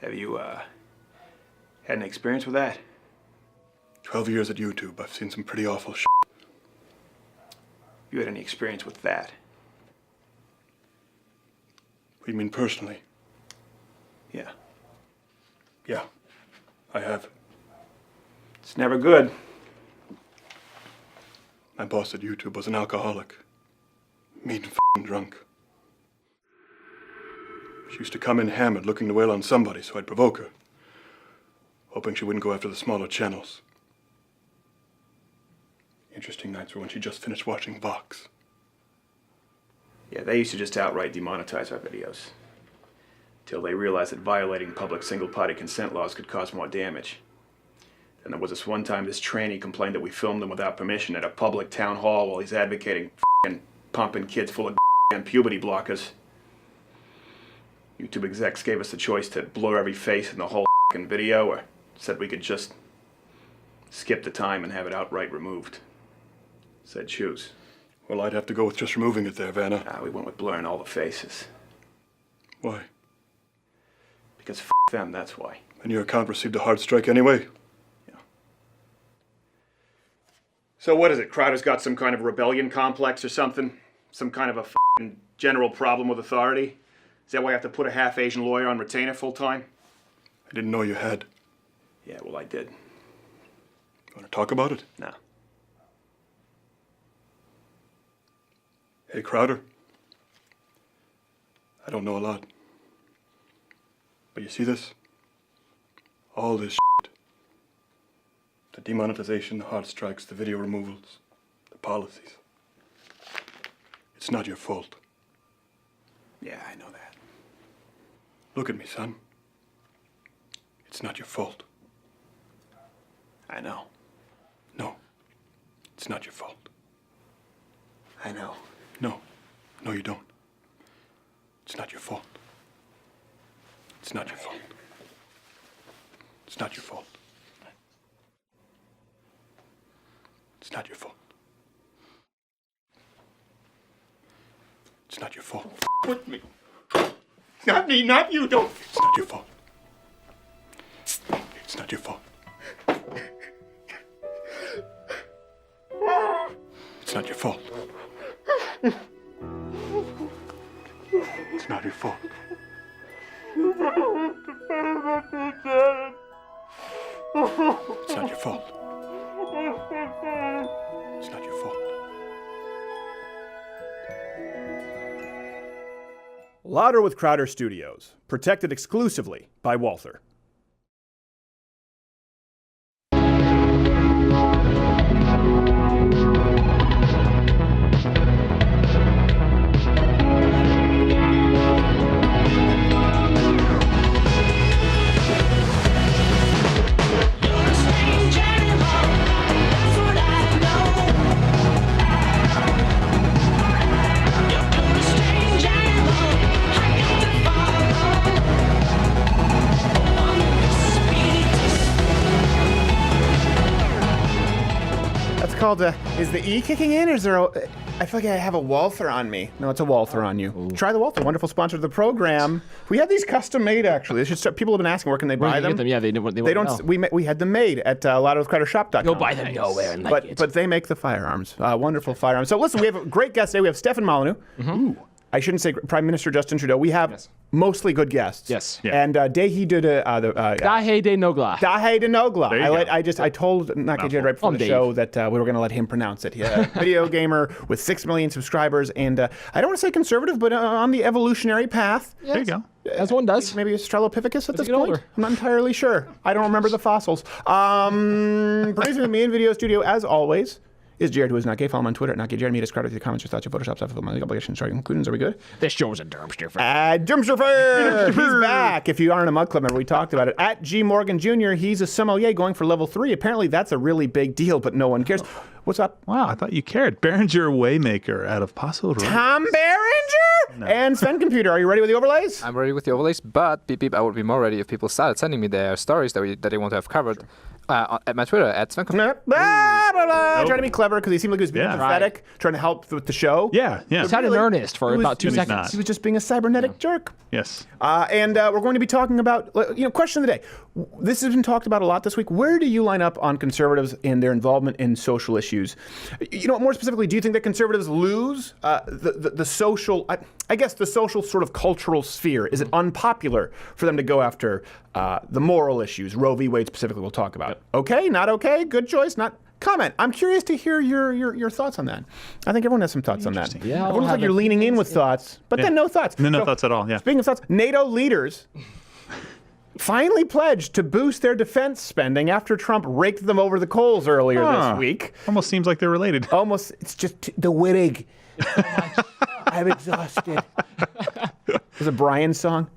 Have you, had any experience with that? 12 years at YouTube, I've seen some pretty awful shit. You had any experience with that? What do you mean personally? Yeah. Yeah, I have. It's never good. My boss at YouTube was an alcoholic. Mean and drunk. She used to come in hammered looking to wail on somebody, so I'd provoke her, hoping she wouldn't go after the smaller channels. Interesting nights were when she just finished watching Vox. Yeah, they used to just outright demonetize our videos. Till they realized that violating public single-party consent laws could cause more damage. And there was this one time this tranny complained that we filmed him without permission at a public town hall while he's advocating f***ing pumping kids full of and puberty blockers. YouTube execs gave us the choice to blur every face in the whole f***ing video, or said we could just skip the time and have it outright removed. Said choose. Well, I'd have to go with just removing it there, Vanna. We went with blurring all the faces. Why? Because f*** them, that's why. And your account received a hard strike anyway. Yeah. So what is it? Crowder's got some kind of rebellion complex or something? Some kind of a f***ing general problem with authority? Is that why I have to put a half-Asian lawyer on retainer full-time? I didn't know you had. Yeah, well, I did. You want to talk about it? No. Hey, Crowder. I don't know a lot. But you see this? All this shit. The demonetization, the hard strikes, the video removals, the policies. It's not your fault. Yeah, I know that. Look at me, son. It's not your fault. I know. No. It's not your fault. I know. No. No, you don't. It's not your fault. It's not your fault. It's not your fault. It's not your fault. It's not your fault. With me. Not me, not you, don't. It's not your fault. It's not your fault. It's not your fault. It's not your fault. It's not your fault. It's not your fault. Louder with Crowder Studios, protected exclusively by Walther. Called is the E kicking in, or is there I feel like I have a Walther on me. No, it's a Walther on you. Ooh. Try the Walther, wonderful sponsor of the program. We had these custom made, actually. People have been asking where can they buy them. Yeah, they don't know. We had them made at louderwithcrowdershop.com. You'll buy them nowhere and like it. But they make the firearms, wonderful firearms. So listen, we have a great guest today. We have Stefan Molyneux. Mm-hmm. I shouldn't say Prime Minister Justin Trudeau. We have mostly good guests. Yes. Yeah. And Daithi De Nogla. Daithi De Nogla. I told Nakajed right before the show that we were going to let him pronounce it. Video gamer with 6 million subscribers, and I don't want to say conservative, but on the evolutionary path. Yes. There you go. As one does. Maybe Australopithecus at this point. Older. I'm not entirely sure. I don't remember the fossils. Producing the main video studio, as always, is Jared, who is not gay. Follow him on Twitter at not gay. Jared, meet us, crowd with your comments, your thoughts, your Photoshop stuff, my legal obligations, sorry, conclusions. Are we good? This show is a Dermster. Dermster! He's back. If you aren't a mug club member, we talked about it. At G. Morgan Jr., he's a sommelier going for level 3. Apparently, that's a really big deal, but no one cares. What's up? Wow, I thought you cared. Behringer Waymaker out of Paso Robles. Tom Behringer? No. And Sven Computer, are you ready with the overlays? I'm ready with the overlays, but beep, beep, I would be more ready if people started sending me their stories that they want to have covered. At my Twitter, at Sven. Trying to be clever because he seemed like he was being pathetic, trying to help with the show. Yeah. He sounded in earnest for about 2 seconds. not. He was just being a cybernetic jerk. Yes. And we're going to be talking about, question of the day. This has been talked about a lot this week. Where do you line up on conservatives and their involvement in social issues? More specifically, do you think that conservatives lose the social, I guess the social sort of cultural sphere? Is it unpopular for them to go after the moral issues? Roe v. Wade specifically we'll talk about. Yep. Okay, not okay, good choice, not... Comment. I'm curious to hear your thoughts on that. I think everyone has some thoughts on that. Yeah, everyone looks like you're leaning in with thoughts, but then no thoughts. No thoughts at all, yeah. Speaking of thoughts, NATO leaders finally pledged to boost their defense spending after Trump raked them over the coals earlier this week. Almost seems like they're related. Almost. It's just the wittig. I'm exhausted. There's a Brian song.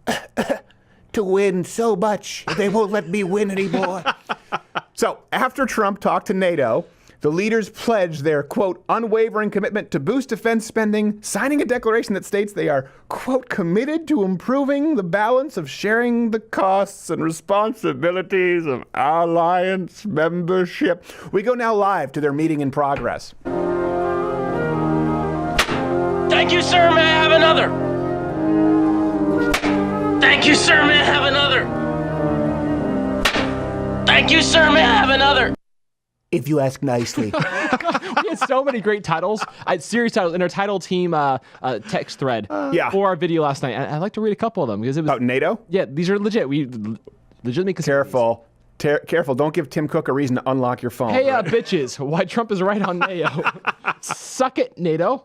To win so much, they won't let me win anymore. So, after Trump talked to NATO, the leaders pledged their, quote, unwavering commitment to boost defense spending, signing a declaration that states they are, quote, committed to improving the balance of sharing the costs and responsibilities of alliance membership. We go now live to their meeting in progress. Thank you, sir. May I have another? Thank you, sir. May I have another? Thank you, sir. May I have another? If you ask nicely. We had so many great titles. I had series titles in our title team text thread for our video last night. I'd like to read a couple of them because it was about NATO. Yeah, these are legit. We legitimately careful. Careful! Don't give Tim Cook a reason to unlock your phone. Hey, bitches! Why Trump is right on NATO? Suck it, NATO!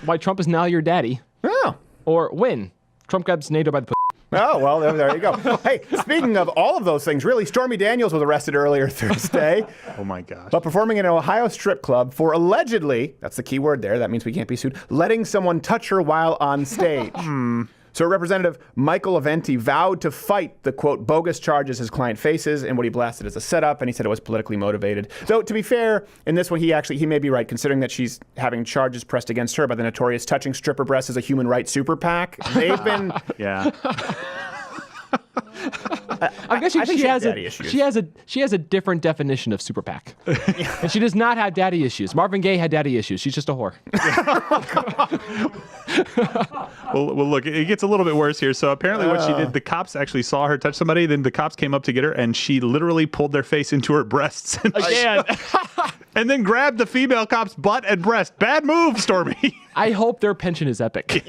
Why Trump is now your daddy? Oh. Or win. Trump grabs NATO by the. Oh, well, there you go. Hey, speaking of all of those things, really, Stormy Daniels was arrested earlier Thursday. Oh, my gosh. But performing in an Ohio strip club for allegedly, that's the key word there, that means we can't be sued, letting someone touch her while on stage. So Representative Michael Aventi vowed to fight the, quote, bogus charges his client faces and what he blasted as a setup, and he said it was politically motivated. Though, to be fair, in this one, he may be right, considering that she's having charges pressed against her by the notorious Touching Stripper Breasts as a Human Rights Super PAC. They've been... Yeah. I'm guessing she has a different definition of super PAC. And she does not have daddy issues. Marvin Gaye had daddy issues. She's just a whore. Well, look, it gets a little bit worse here. So apparently what she did, the cops actually saw her touch somebody. Then the cops came up to get her, and she literally pulled their face into her breasts. Again. And then grabbed the female cop's butt and breast. Bad move, Stormy. I hope their pension is epic.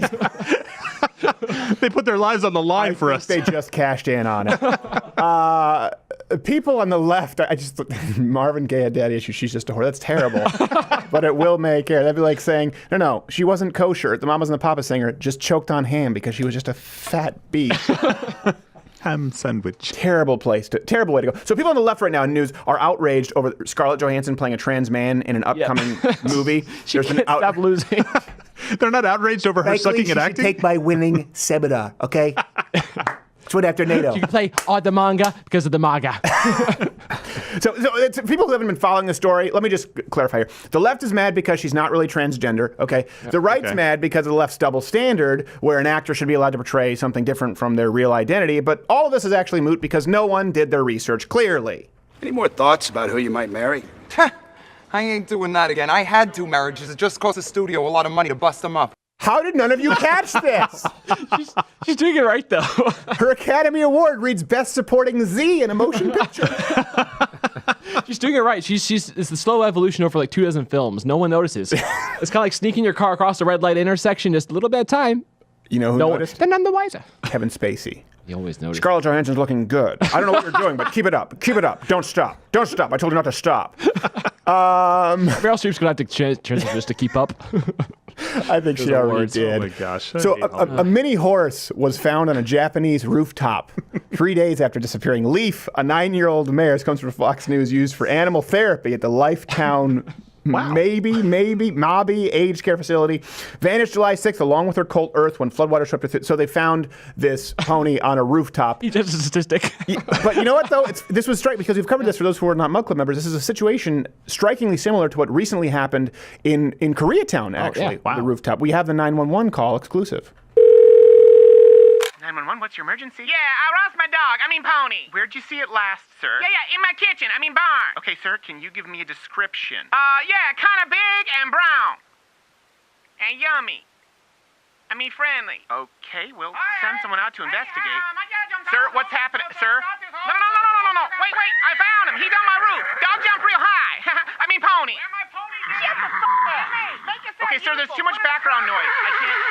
They put their lives on the line for us. They just cashed in on it. People on the left, Marvin Gaye had daddy issues. She's just a whore. That's terrible. But it will make air. That'd be like saying, no, she wasn't kosher. The mamas and the papas singer just choked on ham because she was just a fat beast. Ham sandwich. Terrible way to go. So people on the left right now in news are outraged over Scarlett Johansson playing a trans man in an upcoming movie. She can't stop losing. They're not outraged over her sucking at acting? Take my winning seminar, okay? It's what after NATO. You can play the manga because of the MAGA. So it's, people who haven't been following the story, let me just clarify here. The left is mad because she's not really transgender, okay? The right's mad because of the left's double standard, where an actor should be allowed to portray something different from their real identity. But all of this is actually moot because no one did their research clearly. Any more thoughts about who you might marry? I ain't doing that again. I had 2 marriages. It just cost the studio a lot of money to bust them up. How did none of you catch this? She's doing it right, though. Her Academy Award reads Best Supporting Z in a Motion Picture. She's doing it right. It's the slow evolution over like 2 dozen films. No one notices. It's kind of like sneaking your car across the red light intersection, just a little bit of time. You know who noticed? They're none the wiser. Kevin Spacey. You always notice. Scarlett Johansson's looking good. I don't know what you're doing, but keep it up. Keep it up. Don't stop. Don't stop. I told you not to stop. Meryl Streep's going to have to transition just to keep up. I think she already did. Oh, my gosh. So a mini horse was found on a Japanese rooftop 3 days after disappearing. Leaf, a 9-year-old mare, this comes from Fox News, used for animal therapy at the Lifetown Mabi aged care facility, vanished July 6th along with her colt Earth when floodwaters swept her. So they found this pony on a rooftop. He's just a statistic. But you know what, though? This was striking because we've covered this for those who are not Mug Club members. This is a situation strikingly similar to what recently happened in Koreatown, actually, the rooftop. We have the 911 call exclusive. 911, what's your emergency? Yeah, I lost my dog. Pony. Where'd you see it last, sir? Yeah, in my kitchen. Barn. Okay, sir, can you give me a description? Yeah, kind of big and brown. And yummy. Friendly. Okay, we'll send someone out to investigate. Sir, what's happening? Sir? No. Wait, I found him. He's on my roof. Dog jumped real high. Pony. Shut the fuck up. Okay, sir, there's too much background noise. I can't.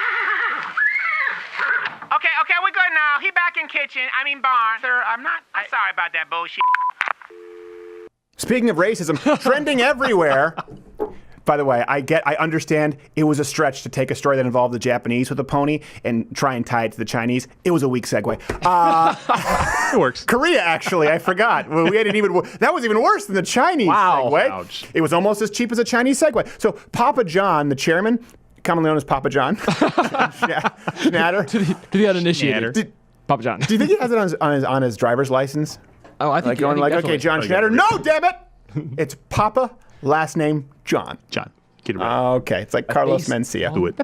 Okay, we're good now. He back in kitchen. Barn. Sir, I'm sorry about that bullshit. Speaking of racism, trending everywhere. By the way, I understand it was a stretch to take a story that involved the Japanese with a pony and try and tie it to the Chinese. It was a weak segue. It works. Korea, actually, I forgot. Well, that was even worse than the Chinese segue. Ouch. It was almost as cheap as a Chinese segue. So Papa John, the chairman, commonly known as Papa John, Schnatter. To the uninitiated. Papa John. Do you think he has it on his driver's license? Oh, I think okay, John Schnatter. No, damn it! It's Papa, last name John. Get it right. Okay, it's like Carlos Mencia. Do it.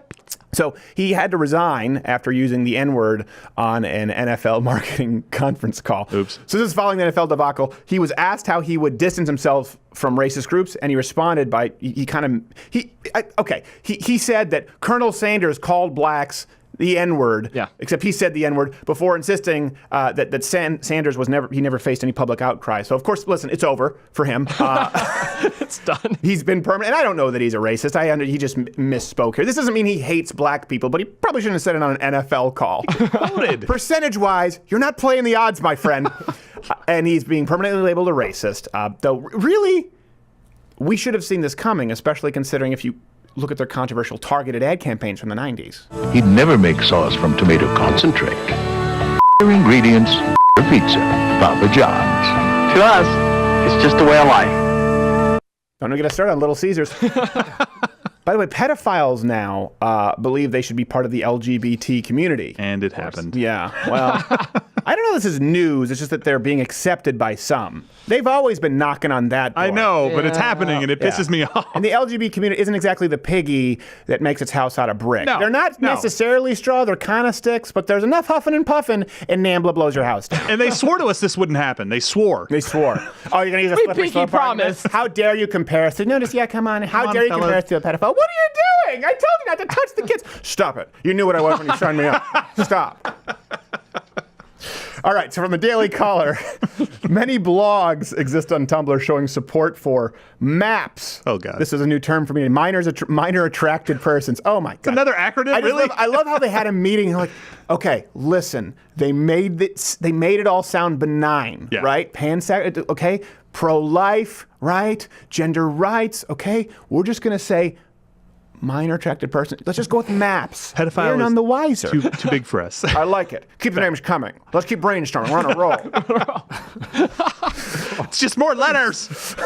So he had to resign after using the N-word on an NFL marketing conference call. Oops. So this is following the NFL debacle. He was asked how he would distance himself from racist groups, and he responded by he said that Colonel Sanders called blacks the N-word. Yeah. Except he said the N-word before insisting that Sanders never faced any public outcry. So of course, listen, it's over for him. It's done. He's been permanent, and I don't know that he's a racist. He just misspoke here. This doesn't mean he hates black people, but he probably shouldn't have said it on an NFL call. Percentage-wise, you're not playing the odds, my friend. And he's being permanently labeled a racist. Though really, we should have seen this coming, especially considering if you look at their controversial targeted ad campaigns from the 90s. He'd never make sauce from tomato concentrate. Ingredients, pizza, Papa John's. To us, it's just the way of life. Don't get us started on Little Caesars. By the way, pedophiles now believe they should be part of the LGBT community. And it happened. Yeah, well, I don't know if this is news. It's just that they're being accepted by some. They've always been knocking on that door. I know, but it's happening, and it pisses me off. And the LGBT community isn't exactly the piggy that makes its house out of brick. No, they're not necessarily straw. They're kind of sticks, but there's enough huffing and puffing, and NAMBLA blows your house down. And they swore to us this wouldn't happen. They swore. They swore. Oh, you're going to use a slippery slope promise. How dare you compare us to... Notice, yeah, come on. How dare you compare us to a pedophile? What are you doing? I told you not to touch the kids. Stop it. You knew what I was when you signed me up. Stop. All right, so from the Daily Caller, many blogs exist on Tumblr showing support for MAPS. Oh, God. This is a new term for me. Minor attracted persons. Oh, my God. Another acronym? I love how they had a meeting. Like, okay, listen, they made it all sound benign, right? Okay, pro-life, right? Gender rights, okay? We're just going to say minor attracted person. Let's just go with MAPS. Pedophile We're none the wiser. Too big for us. I like it. Keep the names coming. Let's keep brainstorming. We're on a roll. It's just more letters.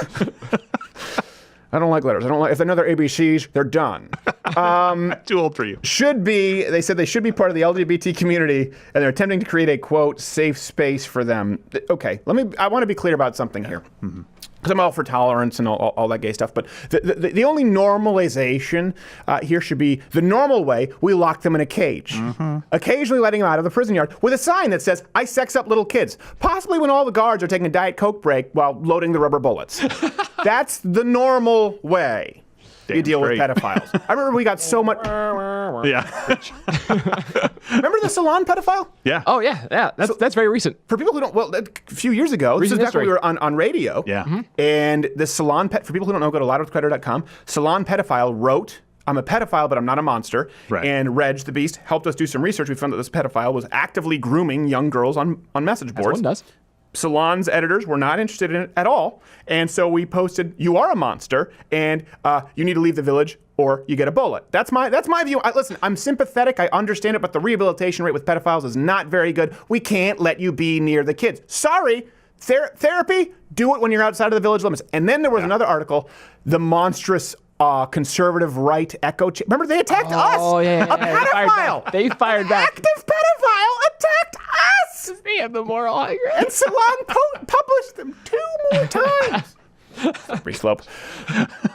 I don't like letters. If they're another ABCs, they're done. Too old for you. They said they should be part of the LGBT community, and they're attempting to create a, quote, safe space for them. Okay, I want to be clear about something here. Mm-hmm. Because I'm all for tolerance and all that gay stuff. But the only normalization here should be the normal way we lock them in a cage. Mm-hmm. Occasionally letting them out of the prison yard with a sign that says, I sex up little kids. Possibly when all the guards are taking a Diet Coke break while loading the rubber bullets. That's the normal way you deal with pedophiles. I remember we got so much... Yeah. Remember the salon pedophile? Yeah. Oh, yeah. That's very recent. For people who don't... Well, a few years ago, this is back when we were on radio. Yeah. Mm-hmm. And the salon... For people who don't know, go to loudwithcreditor.com. Salon pedophile wrote... I'm a pedophile, but I'm not a monster. Right. And Reg, the Beast, helped us do some research. We found that this pedophile was actively grooming young girls on message boards. As one does. Salon's editors were not interested in it at all. And so we posted, you are a monster, and you need to leave the village or you get a bullet. That's my view. Listen, I'm sympathetic. I understand it, but the rehabilitation rate with pedophiles is not very good. We can't let you be near the kids. Sorry. Therapy, do it when you're outside of the village limits. And then there was another article, the monstrous conservative right echo. Remember, they attacked us. Oh, yeah. A pedophile. They fired back. Active pedophile attacked us. They have the moral high ground. And Salon published them 2 more times. Slippery slope.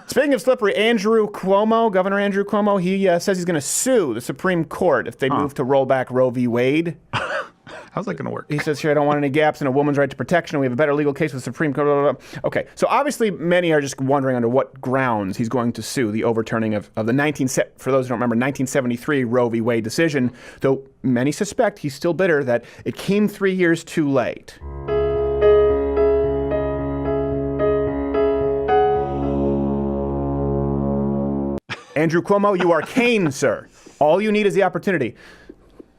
Speaking of slippery, Governor Andrew Cuomo, he says he's going to sue the Supreme Court if they move to roll back Roe v. Wade. How's that going to work? He says here, I don't want any gaps in a woman's right to protection. We have a better legal case with the Supreme Court. Blah, blah, blah. Okay, so obviously many are just wondering under what grounds he's going to sue the overturning of the for those who don't remember, 1973 Roe v. Wade decision, though many suspect he's still bitter that it came 3 years too late. Andrew Cuomo, you are Kane, sir. All you need is the opportunity.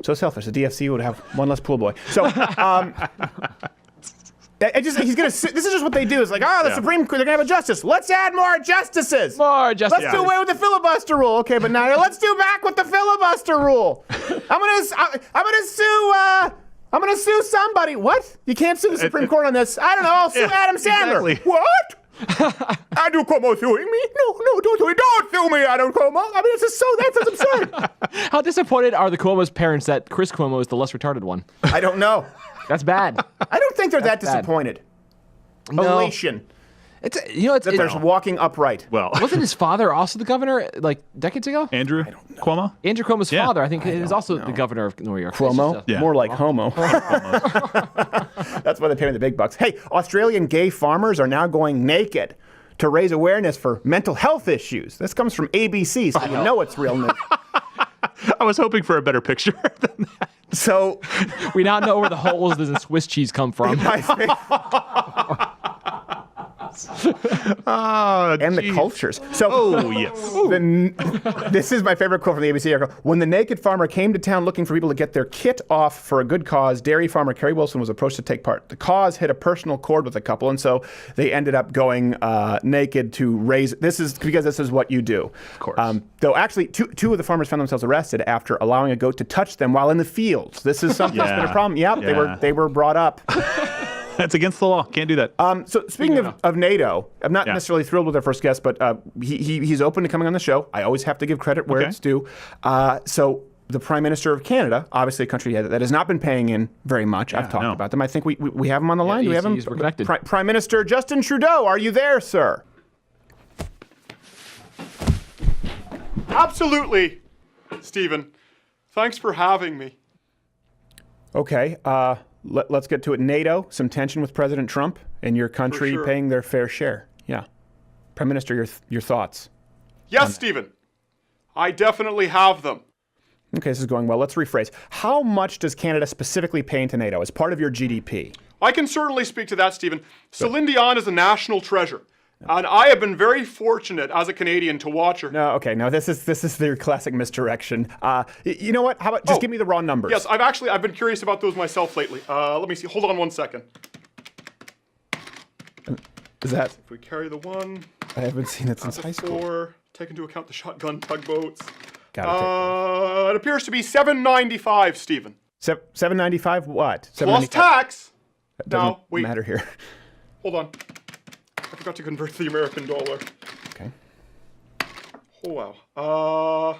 So selfish. The DFC would have one less pool boy. So, he's gonna. This is just what they do. It's like, the Supreme Court, they're gonna have a justice. Let's add more justices. More justices. Let's do away with the filibuster rule. Okay, but now let's do back with the filibuster rule. I'm gonna sue somebody. What? You can't sue the Supreme Court on this. I don't know. I'll sue Adam Sandler. Exactly. What? Andrew Cuomo suing me? No, don't sue me, Andrew Cuomo. I mean, that's absurd. How disappointed are the Cuomo's parents that Chris Cuomo is the less retarded one? I don't know. That's bad. I don't think they're that bad. disappointed. No. Elation. It's There's walking upright. Well, wasn't his father also the governor like decades ago? Andrew Cuomo? Andrew Cuomo's father, I think, is also the governor of New York. Cuomo? More like homo. That's why they pay me the big bucks. Hey, Australian gay farmers are now going naked to raise awareness for mental health issues. This comes from ABC, so you know it's real news. I was hoping for a better picture than that. So we now know where the holes in the Swiss cheese come from. And the cultures. So, yes. This is my favorite quote from the ABC article. When the naked farmer came to town looking for people to get their kit off for a good cause, dairy farmer Kerry Wilson was approached to take part. The cause hit a personal chord with the couple, and so they ended up going naked to raise. This is because this is what you do. Of course. Though actually, two of the farmers found themselves arrested after allowing a goat to touch them while in the fields. This is something that's been a problem. Yep, they were brought up. That's against the law. Can't do that. So speaking of NATO, I'm not necessarily thrilled with our first guest, but he's open to coming on the show. I always have to give credit where it's due. So the Prime Minister of Canada, obviously a country that has not been paying in very much. I've talked about them. I think we have him on the line. Do we have him? We're connected. Prime Minister Justin Trudeau, are you there, sir? Absolutely, Stephen. Thanks for having me. Okay. Let's get to it. NATO, some tension with President Trump and your country paying their fair share. Yeah. Prime Minister, your thoughts? Yes, Stephen. I definitely have them. Okay, this is going well. Let's rephrase. How much does Canada specifically pay into NATO as part of your GDP? I can certainly speak to that, Stephen. Celine Dion is a national treasure. And I have been very fortunate as a Canadian to watch her. No, this is their classic misdirection. You know what? How about just give me the raw numbers? Yes, I've been curious about those myself lately. Let me see. Hold on 1 second. Is that? If we carry the one. I haven't seen it since high school. 4, take into account the shotgun tugboats. It appears to be $7.95, Stephen. $7.95 what? Plus tax. That doesn't matter here. Hold on. I forgot to convert to the American dollar. Okay. Oh, wow.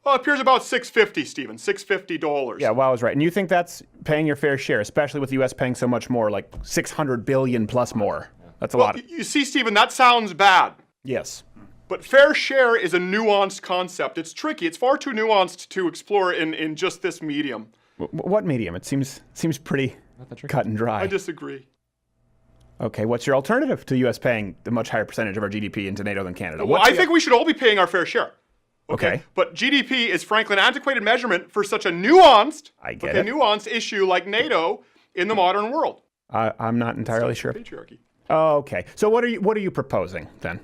It appears about $6.50, Stephen. $650. Yeah, wow, I was right. And you think that's paying your fair share, especially with the U.S. paying so much more, like $600 billion plus more. That's a lot. You see, Stephen, that sounds bad. Yes. But fair share is a nuanced concept. It's tricky. It's far too nuanced to explore in just this medium. What medium? It seems pretty cut and dry. I disagree. Okay, what's your alternative to U.S. paying the much higher percentage of our GDP into NATO than Canada? Well, I think we should all be paying our fair share. Okay. But GDP is frankly an antiquated measurement for such a nuanced, nuanced issue like NATO in the modern world. I'm not entirely sure. Patriarchy. Oh, okay. So what are you proposing then?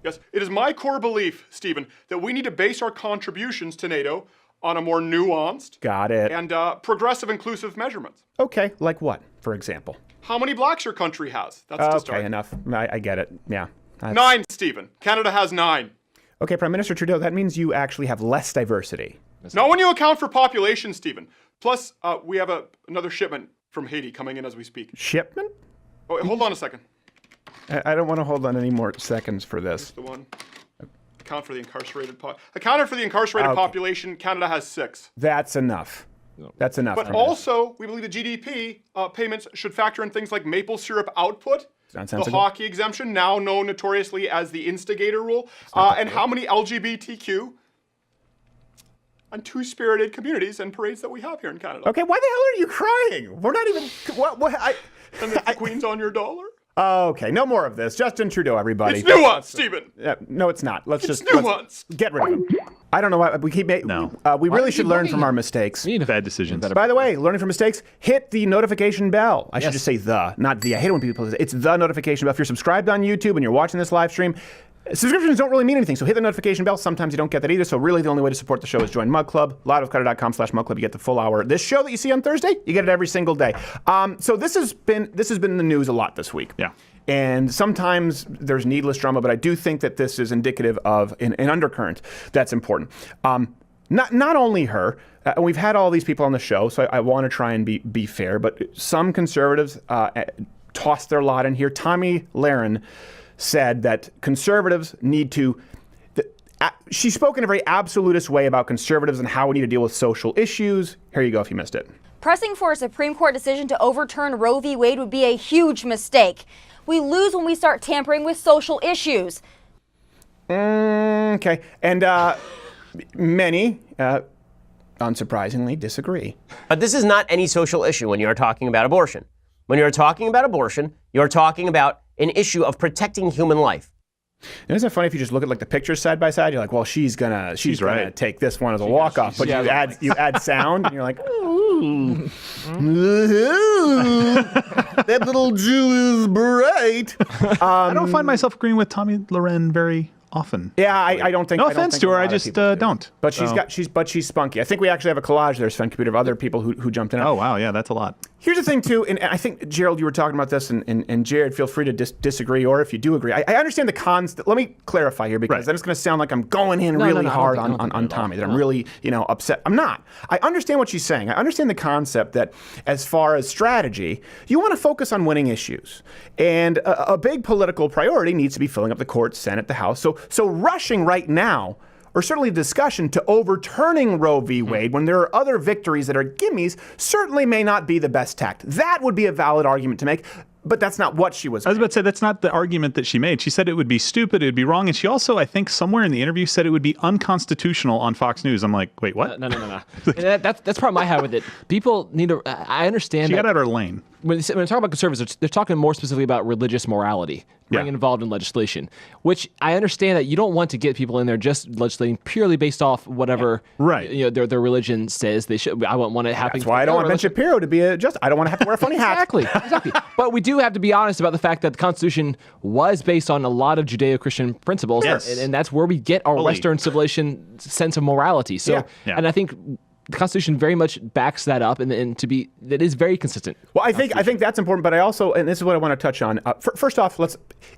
Yes, it is my core belief, Stephen, that we need to base our contributions to NATO on a more nuanced and progressive inclusive measurements. Okay, like what, for example? How many blacks your country has. That's to start. Okay, enough. I get it. Yeah. 9, Stephen. Canada has 9. Okay, Prime Minister Trudeau, that means you actually have less diversity. Not when you account for population, Stephen. Plus, we have another shipment from Haiti coming in as we speak. Shipment? Oh, wait, hold on a second. I don't want to hold on any more seconds for this. Here's the one. Accounted for the incarcerated population, Canada has 6. That's enough. That's enough. But also, we believe the GDP payments should factor in things like maple syrup output, the hockey exemption, now known notoriously as the instigator rule, and how many LGBTQ and two-spirited communities and parades that we have here in Canada. Okay, why the hell are you crying? We're not even. And the Queen's on your dollar? Okay, no more of this. Justin Trudeau, everybody. It's nuanced, Stephen. No, it's not. Let's It's just nuanced. get rid of him. I don't know why we keep making. No. We really should learn from him? our mistakes. Bad decisions. By the way, learning from mistakes, hit the notification bell. I should just say not the. I hate it when people say it's the notification bell. If you're subscribed on YouTube and you're watching this live stream, subscriptions don't really mean anything, so hit the notification bell. Sometimes you don't get that either, so really the only way to support the show is join Mug Club. Loudofcutter.com/Mug Club. You get the full hour. This show that you see on Thursday, you get it every single day. So this has been in the news a lot this week. Yeah. And sometimes there's needless drama, but I do think that this is indicative of an undercurrent that's important. Not only her, and we've had all these people on the show, so I want to try and be fair, but some conservatives tossed their lot in here. Tomi Lahren said that conservatives need to. She spoke in a very absolutist way about conservatives and how we need to deal with social issues. Here you go if you missed it. Pressing for a Supreme Court decision to overturn Roe v. Wade would be a huge mistake. We lose when we start tampering with social issues. Okay. And many, unsurprisingly, disagree. But this is not any social issue when you are talking about abortion. When you are talking about abortion, you are talking about an issue of protecting human life. And isn't it funny if you just look at like the pictures side by side? You're like, well, she's gonna right. take this one as a walk off, but you add sound, and you're like, ooh, that little Jew is bright. I don't find myself agreeing with Tomi Lahren very often. Yeah, I don't think. No offense to her, I just don't. But she's spunky. I think we actually have a collage there, Sven Computer, of other people who jumped in. Oh wow, yeah, that's a lot. Here's the thing too, and I think Gerald, you were talking about this, and Jared, feel free to disagree, or if you do agree, I understand the cons. Let me clarify here, because then it's going to sound like I'm going in really hard on Tomi, that I'm really upset. I'm not. I understand what she's saying. I understand the concept that as far as strategy, you want to focus on winning issues, and a big political priority needs to be filling up the court, Senate, the House. So rushing right now, or certainly discussion to overturning Roe v. Wade when there are other victories that are gimmies, certainly may not be the best tact. That would be a valid argument to make, but that's not what she was. I was about to say, that's not the argument that she made. She said it would be stupid, it would be wrong, and she also, I think, somewhere in the interview said it would be unconstitutional on Fox News. I'm like, wait, what? No. That's the problem I have with it. People need to. I understand. She got out of her lane. When they talk about conservatives, they're talking more specifically about religious morality being involved in legislation, which I understand that you don't want to get people in there just legislating purely based off whatever their religion says they should. I wouldn't want it happening. That's why I don't want Ben Shapiro to be a just. I don't want to have to wear a funny hat. Exactly. But we do have to be honest about the fact that the Constitution was based on a lot of Judeo-Christian principles, and that's where we get our Western civilization sense of morality. So, and I think the Constitution very much backs that up, and that is very consistent. Well, I think that's important, but I also, and this is what I want to touch on. First off,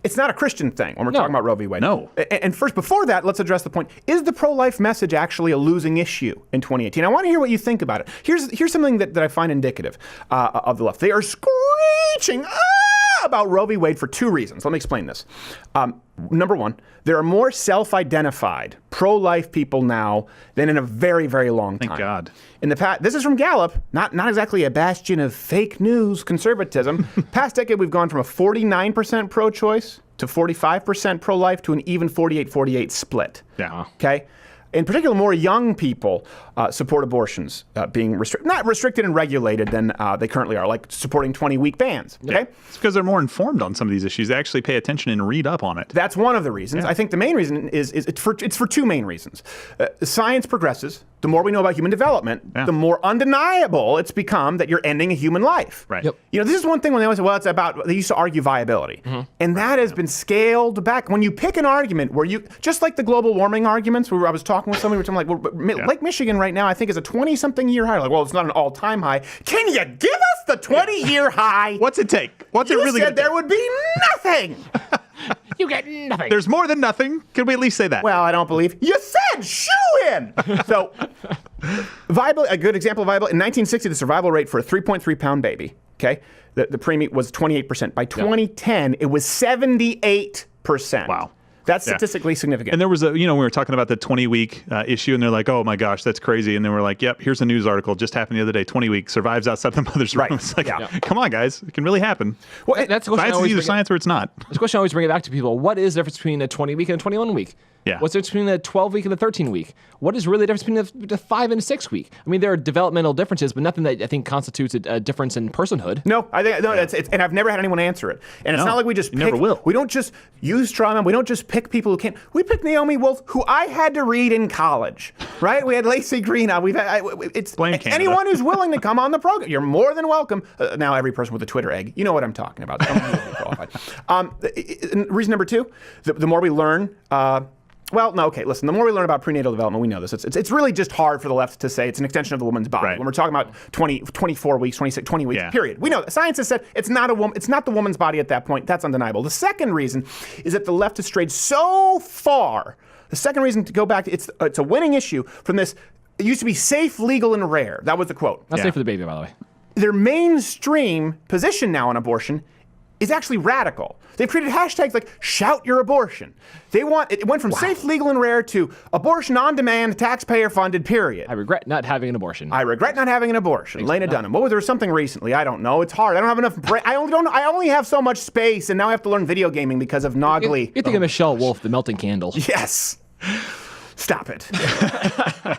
it's not a Christian thing when we're talking about Roe v. Wade. No. And first, before that, let's address the point: is the pro-life message actually a losing issue in 2018? I want to hear what you think about it. Here's something that I find indicative of the left. They are screeching about Roe v. Wade for two reasons. Let me explain this. Number one, there are more self-identified pro-life people now than in a very, very long time. Thank God. In the past, this is from Gallup, not exactly a bastion of fake news conservatism. Past decade, we've gone from a 49% pro-choice to 45% pro-life to an even 48-48 split. Yeah. Okay? In particular, more young people support abortions being not restricted and regulated than they currently are, like supporting 20-week bans. Okay, it's because they're more informed on some of these issues. They actually pay attention and read up on it. That's one of the reasons. I think the main reason is it's for two main reasons. Science progresses. The more we know about human development, the more undeniable it's become that you're ending a human life. Right. Yep. You know, this is one thing when they always say, well, it's about, they used to argue viability. And that has been scaled back. When you pick an argument where just like the global warming arguments, where I was talking with somebody, we're talking like, Lake Michigan right now, I think is a 20-something year high. Like, well, it's not an all-time high. Can you give us the 20-year high? What's it take? What's it really You said there would be nothing. You get nothing. There's more than nothing. Can we at least say that? Well, I don't believe. You said shoe-in. So, a good example of viable. In 1960, the survival rate for a 3.3-pound baby, okay, the preemie was 28%. By 2010, it was 78%. Wow. That's statistically significant. And there was we were talking about the 20-week issue, and they're like, oh my gosh, that's crazy. And then we're like, yep, here's a news article just happened the other day. 20-week survives outside the mother's room. It's like, come on, guys, it can really happen. Well, that's the question. Science is either science or it's not. That's the question I always bring it back to people. What is the difference between a 20-week and a 21-week? Yeah. What's the difference between the 12-week and the 13-week? What is really the difference between the 5 and 6 week? I mean, there are developmental differences, but nothing that I think constitutes a difference in personhood. No, I think it's and I've never had anyone answer it. And it's not like we just never will. We don't just use straw men. We don't just pick people who can't. We picked Naomi Wolf, who I had to read in college, right? We had Lacey Green on. We've had Blame Canada. anyone who's willing to come on the program. You're more than welcome. Now every person with a Twitter egg, you know what I'm talking about. Reason number 2, the more we learn. Well, no, okay, listen, the more we learn about prenatal development, we know this. It's really just hard for the left to say it's an extension of the woman's body. Right. When we're talking about 24 weeks, 26, 20 weeks, period. We know that. Science has said it's not the woman's body at that point. That's undeniable. The second reason is that the left has strayed so far. The second reason to go back, it's a winning issue from this. It used to be safe, legal, and rare. That was the quote. Not safe for the baby, by the way. Their mainstream position now on abortion is actually radical. They've created hashtags like shout your abortion. It went from safe, legal, and rare to abortion on demand, taxpayer funded, period. I regret not having an abortion. I regret not having an abortion. Lena Dunham. What was there something recently? I don't know. It's hard. I don't have enough I only have so much space, and now I have to learn video gaming because of Nogla. You think of Michelle Wolf, the melting candle. Yes. Stop it.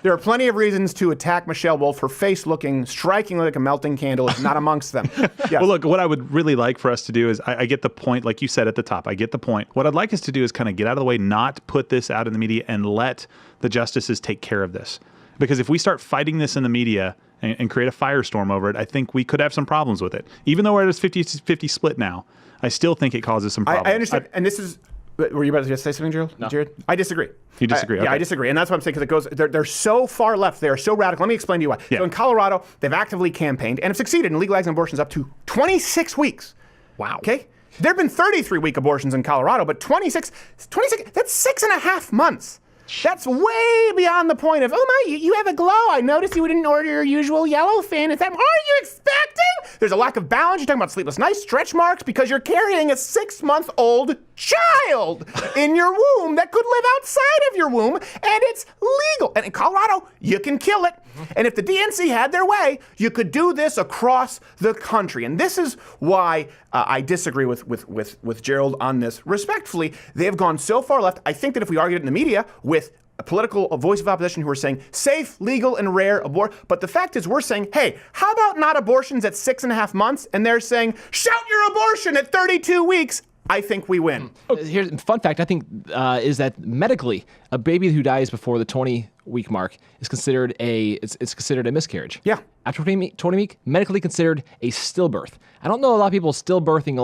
There are plenty of reasons to attack Michelle Wolf. Her face looking strikingly like a melting candle is not amongst them. Yes. Well, look, what I would really like for us to do is, I get the point, like you said at the top, I get the point. What I'd like us to do is kind of get out of the way, not put this out in the media, and let the justices take care of this. Because if we start fighting this in the media and create a firestorm over it, I think we could have some problems with it. Even though we're at a 50-50 split now, I still think it causes some problems. I understand. And this is... Were you about to just say something, Jared? No. Jared? I disagree. You disagree? Okay. Yeah, I disagree. And that's what I'm saying, because it goes, they're so far left. They are so radical. Let me explain to you why. Yeah. So in Colorado, they've actively campaigned and have succeeded in legalizing abortions up to 26 weeks. Wow. Okay? There have been 33-week abortions in Colorado, but 26, that's 6.5 months. That's way beyond the point of, oh my, you have a glow. I noticed you didn't order your usual yellowfin. Is that, are you expecting? There's a lack of balance. You're talking about sleepless nights, stretch marks, because you're carrying a 6-month-old child in your womb that could live outside of your womb, and it's legal. And in Colorado, you can kill it. And if the DNC had their way, you could do this across the country. And this is why I disagree with Gerald on this. Respectfully, they have gone so far left. I think that if we argued it in the media with a voice of opposition who are saying safe, legal, and rare abort. But the fact is, we're saying, hey, how about not abortions at 6.5 months? And they're saying, shout your abortion at 32 weeks. I think we win. Here's a fun fact, I think, is that medically, a baby who dies before the 20-week mark is considered it's considered a miscarriage. Yeah. After 20 week, medically considered a stillbirth. I don't know a lot of people stillbirthing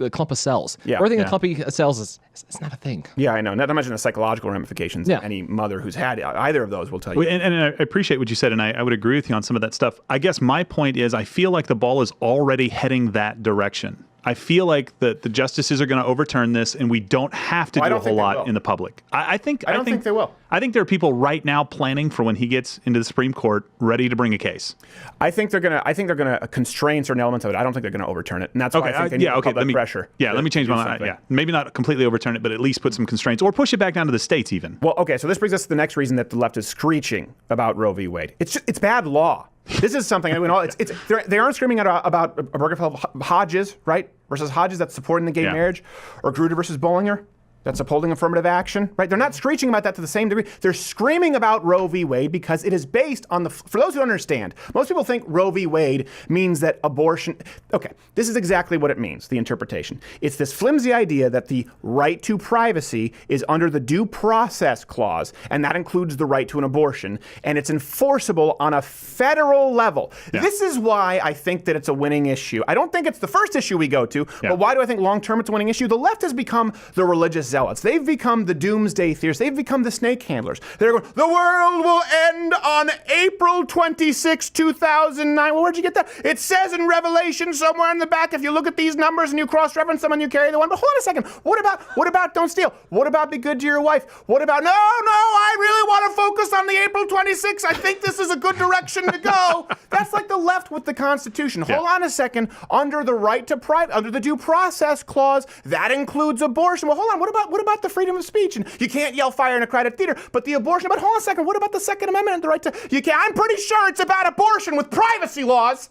a clump of cells. Yeah. Birthing a clump of cells it's not a thing. Yeah, I know. Not to mention the psychological ramifications. Yeah. Any mother who's had either of those will tell you. And I appreciate what you said, and I would agree with you on some of that stuff. I guess my point is, I feel like the ball is already heading that direction. I feel like the justices are going to overturn this, and we don't have to do a whole lot in the public. I don't think they will. I think there are people right now planning for when he gets into the Supreme Court, ready to bring a case. I think they're gonna constrain certain elements of it. I don't think they're gonna overturn it, and that's why I think they need public pressure. Yeah, let me change my mind. Yeah, maybe not completely overturn it, but at least put some constraints or push it back down to the states even. Well, okay, so this brings us to the next reason that the left is screeching about Roe v. Wade. It's bad law. This is something they aren't screaming about Obergefell Hodges, right, versus Hodges that's supporting the gay marriage, or Gruder versus Bollinger that's upholding affirmative action, right? They're not screeching about that to the same degree. They're screaming about Roe v. Wade because it is based on for those who don't understand, most people think Roe v. Wade means that abortion, okay, this is exactly what it means, the interpretation. It's this flimsy idea that the right to privacy is under the due process clause, and that includes the right to an abortion, and it's enforceable on a federal level. Yeah. This is why I think that it's a winning issue. I don't think it's the first issue we go to, but why do I think long-term it's a winning issue? The left has become the religious zealots. They've become the doomsday theorists. They've become the snake handlers. They're going, the world will end on April 26, 2009. Well, where'd you get that? It says in Revelation somewhere in the back, if you look at these numbers and you cross-reference them and you carry the one. But hold on a second. What about don't steal? What about be good to your wife? What about, no, I really want to focus on the April 26. I think this is a good direction to go. That's like the left with the Constitution. Hold on a second. Under the right to private, under the due process clause, that includes abortion. Well, hold on. What about the freedom of speech? And you can't yell fire in a crowded theater, but the abortion. But hold on a second. What about the Second Amendment and the right to? You can. I'm pretty sure it's about abortion with privacy laws.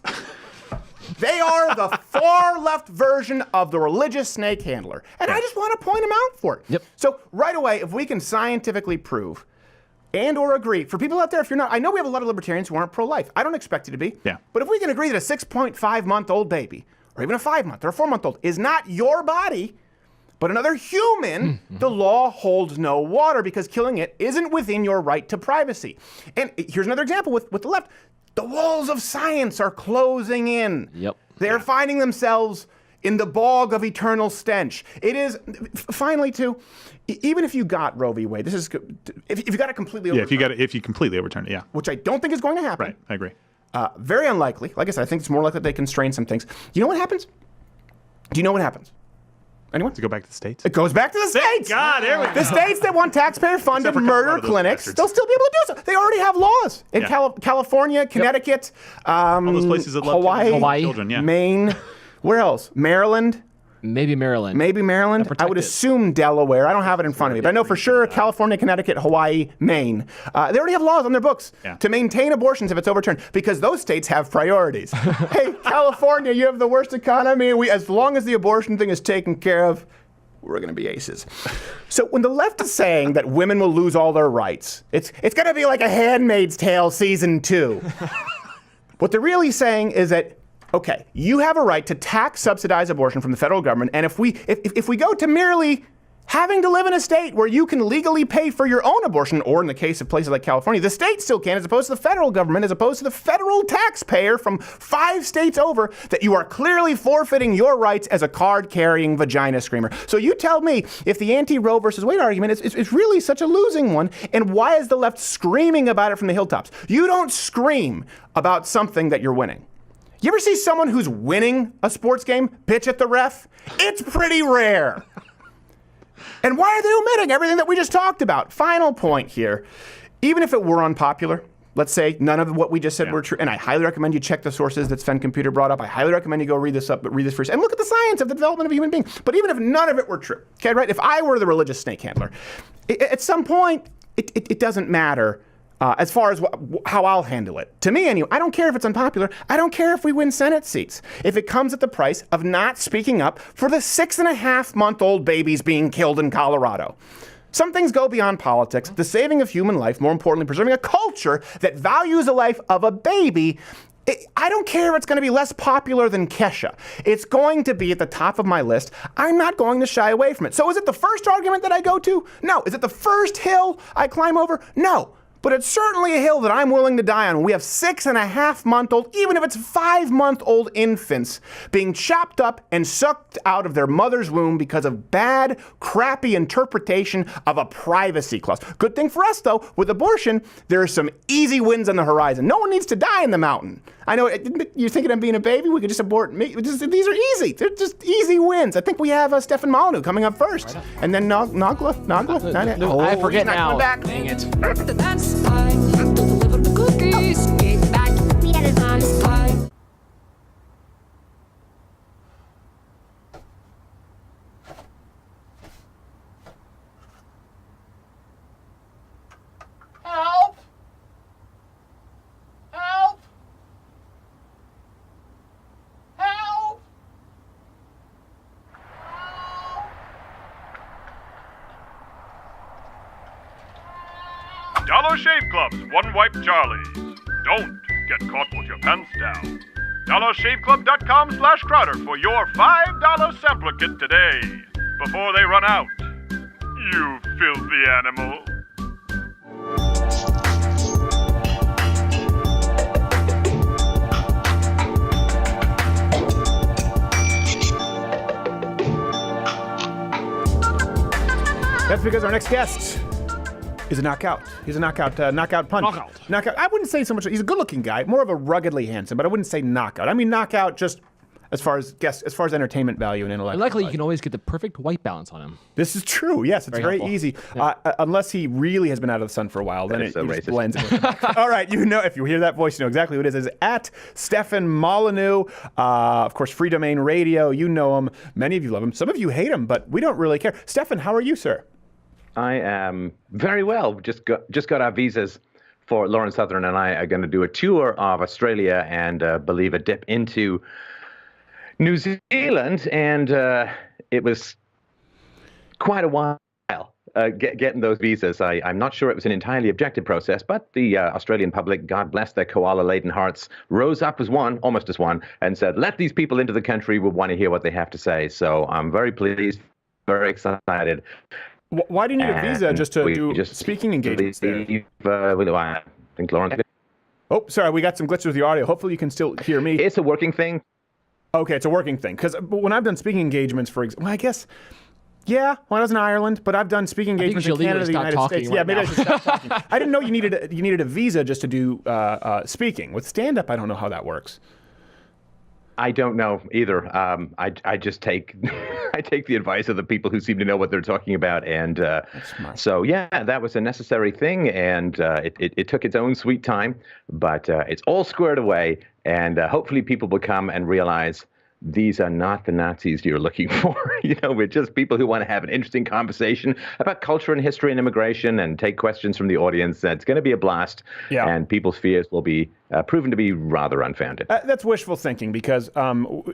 They are the far left version of the religious snake handler. And I just want to point them out for it. Yep. So right away, if we can scientifically prove and or agree, for people out there, if you're not, I know we have a lot of libertarians who aren't pro-life. I don't expect you to be. Yeah. But if we can agree that a 6.5-month-old baby, or even a 5-month or a 4-month-old, is not your body, but another human, the law holds no water because killing it isn't within your right to privacy. And here's another example with the left. The walls of science are closing in. Yep. They're finding themselves in the bog of eternal stench. It is, finally, too, even if you got Roe v. Wade, this is, if you got it completely overturned. Yeah, if you completely overturn it, yeah. Which I don't think is going to happen. Right, I agree. Very unlikely. Like I said, I think it's more likely that they constrain some things. You know what happens? Do you know what happens? Anyone? To go back to the states? It goes back to the states. God, there we go. The states that want taxpayer-funded murder clinics, they'll still be able to do so. They already have laws in California, Connecticut, all those places that love Hawaii, children, yeah. Maine. Where else? Maryland. Maybe Maryland. Maybe Maryland. I would assume Delaware. I don't have it in front of me, but I know for sure California, Connecticut, Hawaii, Maine. They already have laws on their books to maintain abortions if it's overturned because those states have priorities. Hey, California, you have the worst economy. As long as the abortion thing is taken care of, we're going to be aces. So when the left is saying that women will lose all their rights, it's going to be like a Handmaid's Tale season 2. What they're really saying is that, okay, you have a right to tax subsidize abortion from the federal government, and if we go to merely having to live in a state where you can legally pay for your own abortion, or in the case of places like California, the state still can, as opposed to the federal government, as opposed to the federal taxpayer from 5 states over, that you are clearly forfeiting your rights as a card-carrying vagina screamer. So you tell me if the anti-Roe versus Wade argument is really such a losing one, and why is the left screaming about it from the hilltops? You don't scream about something that you're winning. You ever see someone who's winning a sports game bitch at the ref? It's pretty rare. And why are they omitting everything that we just talked about? Final point here. Even if it were unpopular, let's say none of what we just said were true, and I highly recommend you check the sources that Sven Computer brought up. I highly recommend you go read this first and look at the science of the development of a human being. But even if none of it were true, okay, right? If I were the religious snake handler, at some point, it doesn't matter. As far as how I'll handle it. To me, anyway, I don't care if it's unpopular. I don't care if we win Senate seats. If it comes at the price of not speaking up for the 6.5-month-old babies being killed in Colorado. Some things go beyond politics. The saving of human life, more importantly, preserving a culture that values the life of a baby. I don't care if it's going to be less popular than Kesha. It's going to be at the top of my list. I'm not going to shy away from it. So is it the first argument that I go to? No. Is it the first hill I climb over? No. But it's certainly a hill that I'm willing to die on when we have 6.5-month-old, even if it's 5-month-old infants being chopped up and sucked out of their mother's womb because of bad, crappy interpretation of a privacy clause. Good thing for us, though, with abortion, there are some easy wins on the horizon. No one needs to die in the mountain. I know you're thinking of being a baby. We could just abort. These are easy. They're just easy wins. I think we have Stefan Molyneux coming up first, and then Nogla. I forget now. Back. Dang it. That's fine. Deliver the cookies. Get back. We had an honest pie. Help! Help! Help! Dollar Shave Club's One Wipe Charlies. Don't get caught with your pants down. DollarShaveClub.com/Crowder for your $5 sampler kit today. Before they run out. You filthy animal. That's because our next guest is a knockout. He's a knockout punch. Knockout. I wouldn't say so much. He's a good-looking guy, more of a ruggedly handsome, but I wouldn't say knockout. I mean knockout just as far as entertainment value and intellect. And luckily, you can always get the perfect white balance on him. This is true. Yes, it's very easy. Yeah. Unless he really has been out of the sun for a while, then it just blends in. All right, if you hear that voice, you know exactly who it is. It's at Stefan Molyneux. Of course, Free Domain Radio. You know him. Many of you love him. Some of you hate him, but we don't really care. Stefan, how are you, sir? I am very well. Just got our visas for Lauren Southern and I are going to do a tour of Australia and believe a dip into New Zealand, and it was quite a while getting those visas. I'm not sure it was an entirely objective process, but the Australian public, God bless their koala-laden hearts, rose up as one, almost as one, and said, let these people into the country. We want to hear what they have to say. So I'm very pleased, very excited. Why do you need a visa just to do speaking engagements there? I think Lauren... Oh, sorry, we got some glitches with the audio. Hopefully you can still hear me. It's a working thing. Okay, it's a working thing. Because when I've done speaking engagements, for example, well, I guess... Yeah, well, I was in Ireland, but I've done speaking engagements in Canada, the United States. Right, yeah, maybe I should stop talking. I didn't know you needed a visa just to do speaking. With stand-up, I don't know how that works. I don't know either. I just take I take the advice of the people who seem to know what they're talking about, and so yeah, that was a necessary thing, and it took its own sweet time, but it's all squared away, and hopefully people will come and realize. These are not the Nazis you're looking for. We're just people who want to have an interesting conversation about culture and history and immigration and take questions from the audience. It's going to be a blast, and people's fears will be proven to be rather unfounded. That's wishful thinking because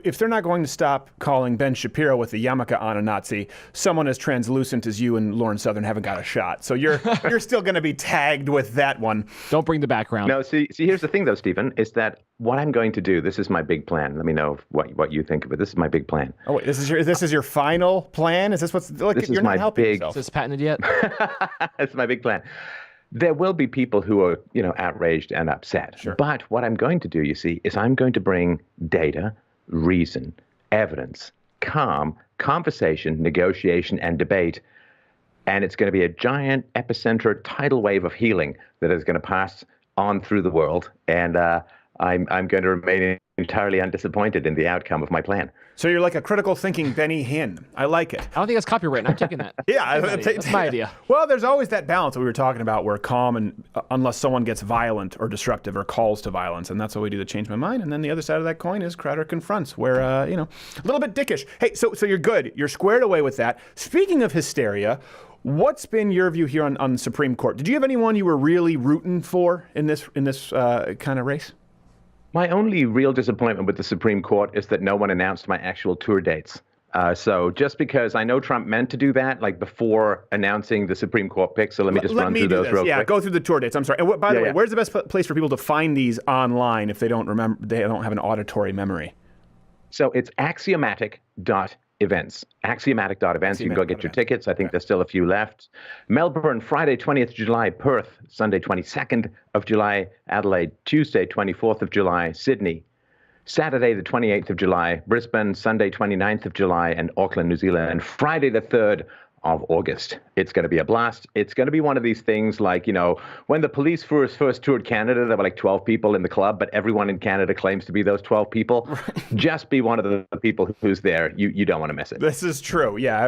if they're not going to stop calling Ben Shapiro with the yarmulke on a Nazi, someone as translucent as you and Lauren Southern haven't got a shot. So you're still going to be tagged with that one. Don't bring the background. No, see, here's the thing, though, Stephen, is that what I'm going to do, this is my big plan. Let me know what you think of it. This is my big plan. Oh, wait, this is your final plan? Is this what's like? This you're is not helping big. yourself. Is this patented yet? That's my big plan. There will be people who are, outraged and upset. Sure. But what I'm going to do, you see, is I'm going to bring data, reason, evidence, calm, conversation, negotiation, and debate. And it's going to be a giant epicenter tidal wave of healing that is going to pass on through the world. And I'm going to remain entirely undisappointed in the outcome of my plan. So you're like a critical thinking Benny Hinn. I like it. I don't think that's copywritten. I'm taking that. Yeah, that's my idea. Well, there's always that balance that we were talking about where calm and unless someone gets violent or disruptive or calls to violence, and that's what we do to change my mind. And then the other side of that coin is Crowder confronts, where a little bit dickish. Hey, so you're good. You're squared away with that. Speaking of hysteria, what's been your view here on the Supreme Court? Did you have anyone you were really rooting for in this kind of race? My only real disappointment with the Supreme Court is that no one announced my actual tour dates. So just because I know Trump meant to do that, like before announcing the Supreme Court picks, so let me just run through those real quick. Yeah, go through the tour dates. I'm sorry. And by the way, where's the best place for people to find these online if they don't remember? They don't have an auditory memory. So it's axiomatic.events. Axiomatic.events. You can go get your tickets. I think there's still a few left. Melbourne, Friday, 20th of July. Perth, Sunday, 22nd of July. Adelaide, Tuesday, 24th of July. Sydney, Saturday, the 28th of July. Brisbane, Sunday, 29th of July. And Auckland, New Zealand. And Friday, the 3rd of August. It's going to be a blast. It's going to be one of these things like, when the police first toured Canada, there were like 12 people in the club, but everyone in Canada claims to be those 12 people. Right. Just be one of the people who's there. You don't want to miss it. This is true. Yeah.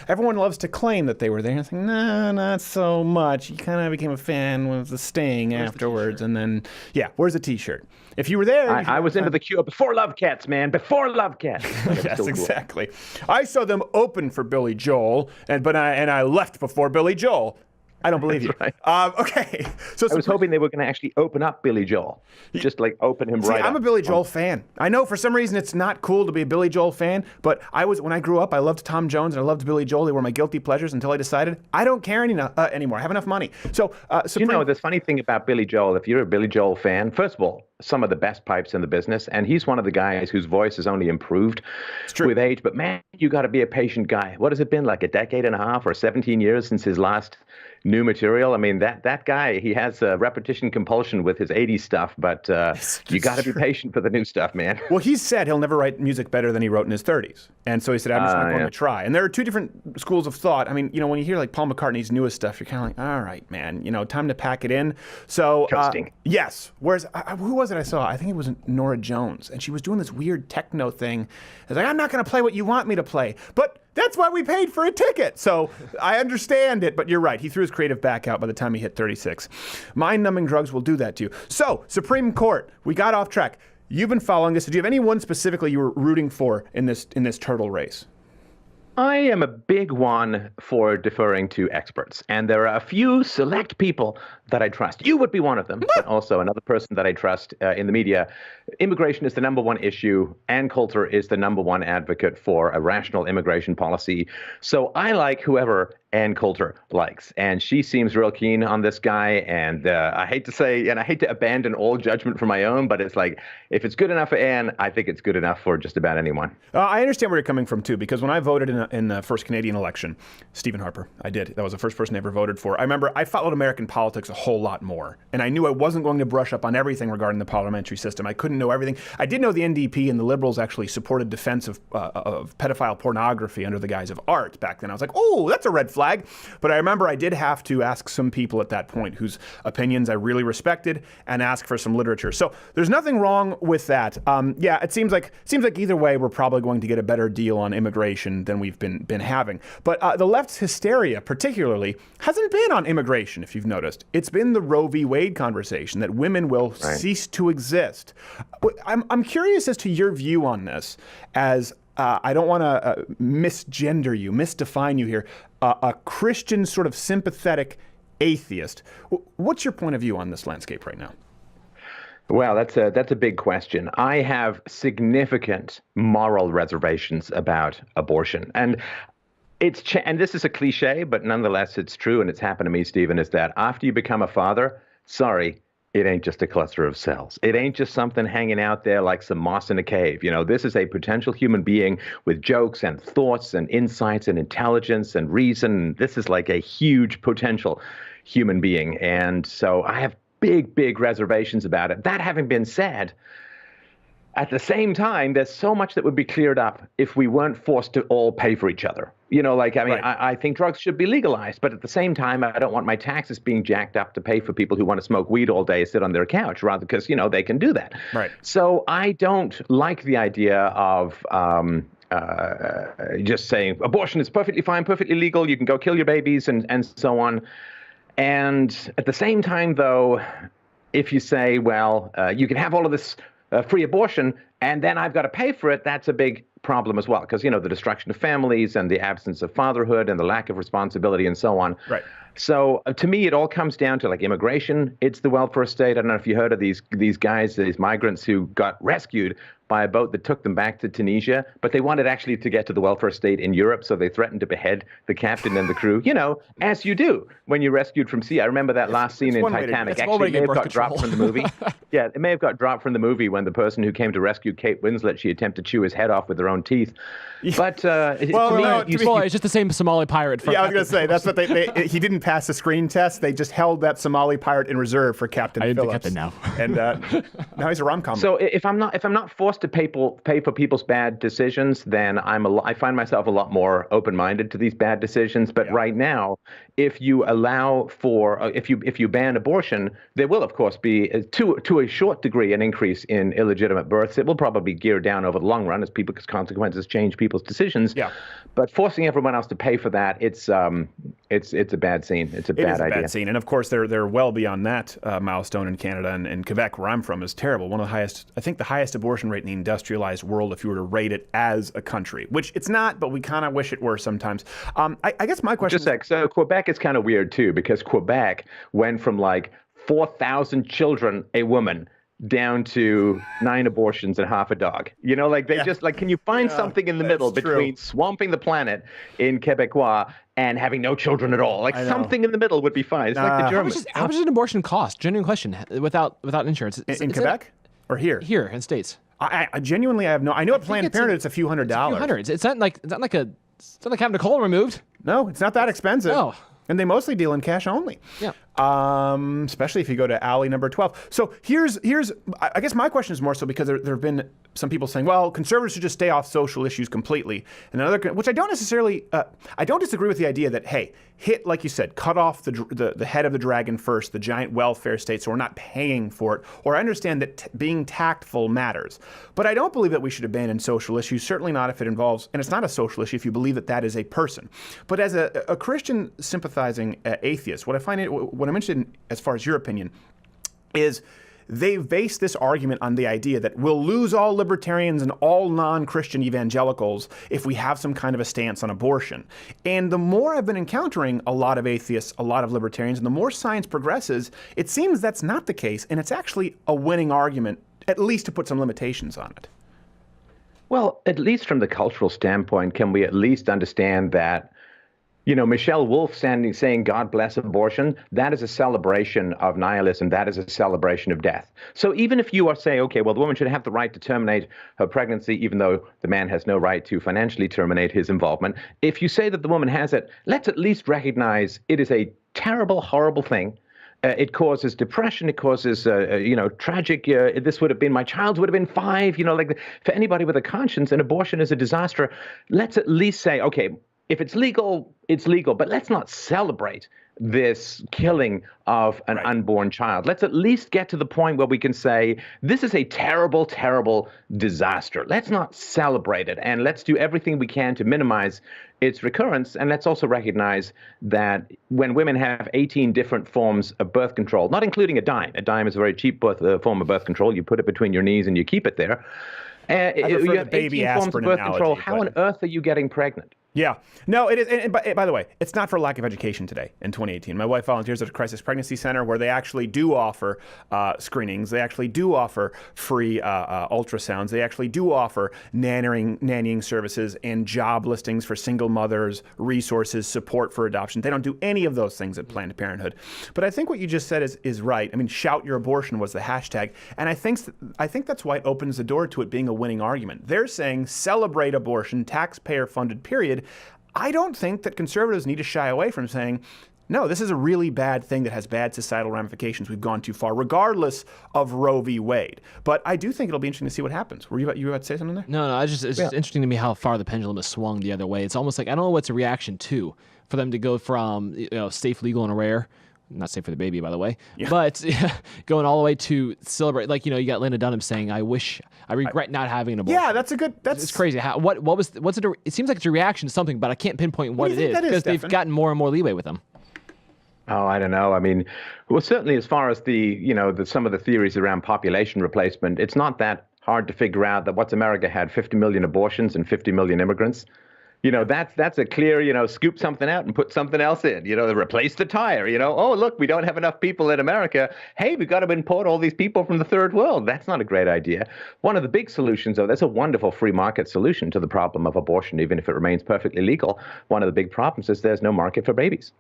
Everyone loves to claim that they were there. I think, no, not so much. You kind of became a fan with the Sting afterwards. And then, where's the T-shirt? If you were there. I was into the Cure before Love Cats, man. Before Love Cats. Yes, exactly. I saw them open for Billy Joel, but I left before Billy Joel. I don't believe you. Right. Okay. So I was hoping they were going to actually open up Billy Joel. Just like open him right up. I'm a Billy Joel fan. I know for some reason it's not cool to be a Billy Joel fan, but when I grew up, I loved Tom Jones and I loved Billy Joel. They were my guilty pleasures until I decided I don't care anymore. I have enough money. So, this funny thing about Billy Joel, if you're a Billy Joel fan, first of all, some of the best pipes in the business, and he's one of the guys whose voice has only improved with age. But man, you got to be a patient guy. What has it been, like a decade and a half or 17 years since his last new material? I mean, that guy, he has a repetition compulsion with his 80s stuff, but you got to be patient for the new stuff, man. Well, he said he'll never write music better than he wrote in his 30s. And so he said, I'm just not going to try. And there are two different schools of thought. I mean, when you hear like Paul McCartney's newest stuff, you're kind of like, all right, man, time to pack it in. So, yes. Whereas, who was it I saw? I think it was Nora Jones. And she was doing this weird techno thing. It's like, I'm not going to play what you want me to play. But that's why we paid for a ticket. So I understand it, but you're right. He threw his creative back out by the time he hit 36. Mind-numbing drugs will do that to you. So, Supreme Court, we got off track. You've been following this. Do you have anyone specifically you were rooting for in this turtle race? I am a big one for deferring to experts, and there are a few select people that I trust. You would be one of them, but also another person that I trust in the media. Immigration is the number one issue. Ann Coulter is the number one advocate for a rational immigration policy. So I like whoever Ann Coulter likes, and she seems real keen on this guy. And I hate to say, and I hate to abandon all judgment for my own, but it's like, if it's good enough for Ann, I think it's good enough for just about anyone. I understand where you're coming from too, because when I voted in the first Canadian election, Stephen Harper, I did. That was the first person I ever voted for. I remember I followed American politics a whole lot more, and I knew I wasn't going to brush up on everything regarding the parliamentary system. I couldn't know everything. I did know the NDP and the Liberals actually supported defense of pedophile pornography under the guise of art back then. I was like, oh, that's a red flag. But I remember I did have to ask some people at that point whose opinions I really respected and ask for some literature. So there's nothing wrong with that. Yeah, it seems like either way we're probably going to get a better deal on immigration than we've been having. But the left's hysteria, particularly, hasn't been on immigration, if you've noticed. It's been the Roe v. Wade conversation, that women will cease to exist. I'm curious as to your view on this, as I don't want to misgender you, misdefine you here, a Christian sort of sympathetic atheist. What's your point of view on this landscape right now? Well, that's a big question. I have significant moral reservations about abortion, and and this is a cliche, but nonetheless it's true, and it's happened to me, Stephen, is that after you become a father, sorry, it ain't just a cluster of cells. It ain't just something hanging out there like some moss in a cave. You know, this is a potential human being with jokes and thoughts and insights and intelligence and reason. This is like a huge potential human being. And so I have big reservations about it. That having been said, at the same time, there's so much that would be cleared up if we weren't forced to all pay for each other. You know, like, I mean, I think drugs should be legalized, but at the same time, I don't want my taxes being jacked up to pay for people who want to smoke weed all day and sit on their couch, rather because, you know, they can do that. Right. So I don't like the idea of just saying abortion is perfectly fine, perfectly legal, you can go kill your babies and so on. And at the same time, though, if you say, well, you can have all of this free abortion, and then I've got to pay for it, that's a big problem as well, because, you know, the destruction of families and the absence of fatherhood and the lack of responsibility and so on. Right. So to me, it all comes down to like immigration. It's the welfare state. I don't know if you heard of these guys, these migrants who got rescued by a boat that took them back to Tunisia, but they wanted actually to get to the welfare state in Europe, so they threatened to behead the captain and the crew, you know, as you do when you're rescued from sea. I remember that last scene in Titanic. Actually, it may have got dropped from the movie. Yeah, it may have got dropped from the movie when the person who came to rescue Kate Winslet, she attempted to chew his head off with her own teeth. But it's just the same Somali pirate. From I was going to say, that's what he didn't pass the screen test. They just held that Somali pirate in reserve for Captain Phillips. Now. And now he's a rom-com. So if I'm not forced to pay for people's bad decisions, then I find myself a lot more open-minded to these bad decisions. But right now, if you allow for if you ban abortion, there will of course be to a short degree an increase in illegitimate births. It will probably gear down over the long run as people's consequences change people's decisions. Yeah. But forcing everyone else to pay for that, it's a bad scene. It's a bad idea. Bad scene, and of course they're well beyond that milestone in Canada and Quebec, where I'm from, is terrible. One of the highest, I think, the highest abortion rate in the industrialized world, if you were to rate it as a country, which it's not, but we kind of wish it were sometimes. I guess my question. Just a sec. So Quebec is kind of weird too, because Quebec went from like 4,000 children a woman down to 9 abortions and half a dog. You know, like they just like, can you find something in the middle between swamping the planet in Quebecois and having no children at all? Like something in the middle would be fine. It's like the Germans. How much does an abortion cost? Genuine question. Without insurance. In Quebec or here? Here in States. I genuinely have no. I know at Planned Parenthood it's a few $100s. A few hundreds. It's not like having a colon removed. No, it's not that expensive. No. And they mostly deal in cash only. Yeah. Especially if you go to alley number 12. So here's I guess my question is more so because there have been some people saying, well, conservatives should just stay off social issues completely. And another, which I don't necessarily, I don't disagree with the idea that, hey, like you said, cut off the head of the dragon first, the giant welfare state, so we're not paying for it. Or I understand that being tactful matters. But I don't believe that we should abandon social issues, certainly not if it involves, and it's not a social issue if you believe that that is a person. But as a Christian sympathizing atheist, what I'm interested in, as far as your opinion, is they've based this argument on the idea that we'll lose all libertarians and all non-Christian evangelicals if we have some kind of a stance on abortion. And the more I've been encountering a lot of atheists, a lot of libertarians, and the more science progresses, it seems that's not the case, and it's actually a winning argument, at least to put some limitations on it. Well, at least from the cultural standpoint, can we at least understand that, you know, Michelle Wolf saying, God bless abortion, that is a celebration of nihilism. That is a celebration of death. So even if you are saying, okay, well, the woman should have the right to terminate her pregnancy, even though the man has no right to financially terminate his involvement, if you say that the woman has it, let's at least recognize it is a terrible, horrible thing. It causes depression. It causes, tragic. This would have been, my child would have been 5. You know, like for anybody with a conscience, an abortion is a disaster. Let's at least say, okay, if it's legal, it's legal. But let's not celebrate this killing of an unborn child. Let's at least get to the point where we can say, this is a terrible, terrible disaster. Let's not celebrate it. And let's do everything we can to minimize its recurrence. And let's also recognize that when women have 18 different forms of birth control, not including a dime is a very cheap form of birth control. You put it between your knees and you keep it there. You have 18 forms of birth control. How on earth are you getting pregnant? Yeah. No, it is. And by the way, it's not for lack of education today in 2018. My wife volunteers at a crisis pregnancy center where they actually do offer screenings. They actually do offer free ultrasounds. They actually do offer nannying services and job listings for single mothers, resources, support for adoption. They don't do any of those things at Planned Parenthood. But I think what you just said is right. I mean, shout your abortion was the hashtag. And I think that's why it opens the door to it being a winning argument. They're saying celebrate abortion, taxpayer-funded, period. I don't think that conservatives need to shy away from saying, no, this is a really bad thing that has bad societal ramifications. We've gone too far, regardless of Roe v. Wade. But I do think it'll be interesting to see what happens. You about to say something there? No, it's just interesting to me how far the pendulum has swung the other way. It's almost like, I don't know what's a reaction to, for them to go from safe, legal, and rare. Not safe for the baby, by the way, but going all the way to celebrate. Like, you got Lena Dunham saying, I regret not having an abortion. Yeah, it's crazy. It seems like it's a reaction to something, but I can't pinpoint what it is because they've gotten more and more leeway with them. Oh, I don't know. I mean, well, certainly as far as some of the theories around population replacement, it's not that hard to figure out that America had 50 million abortions and 50 million immigrants. That's a clear, scoop something out and put something else in, replace the tire, oh, look, we don't have enough people in America. Hey, we've got to import all these people from the third world. That's not a great idea. One of the big solutions, though, that's a wonderful free market solution to the problem of abortion, even if it remains perfectly legal. One of the big problems is there's no market for babies.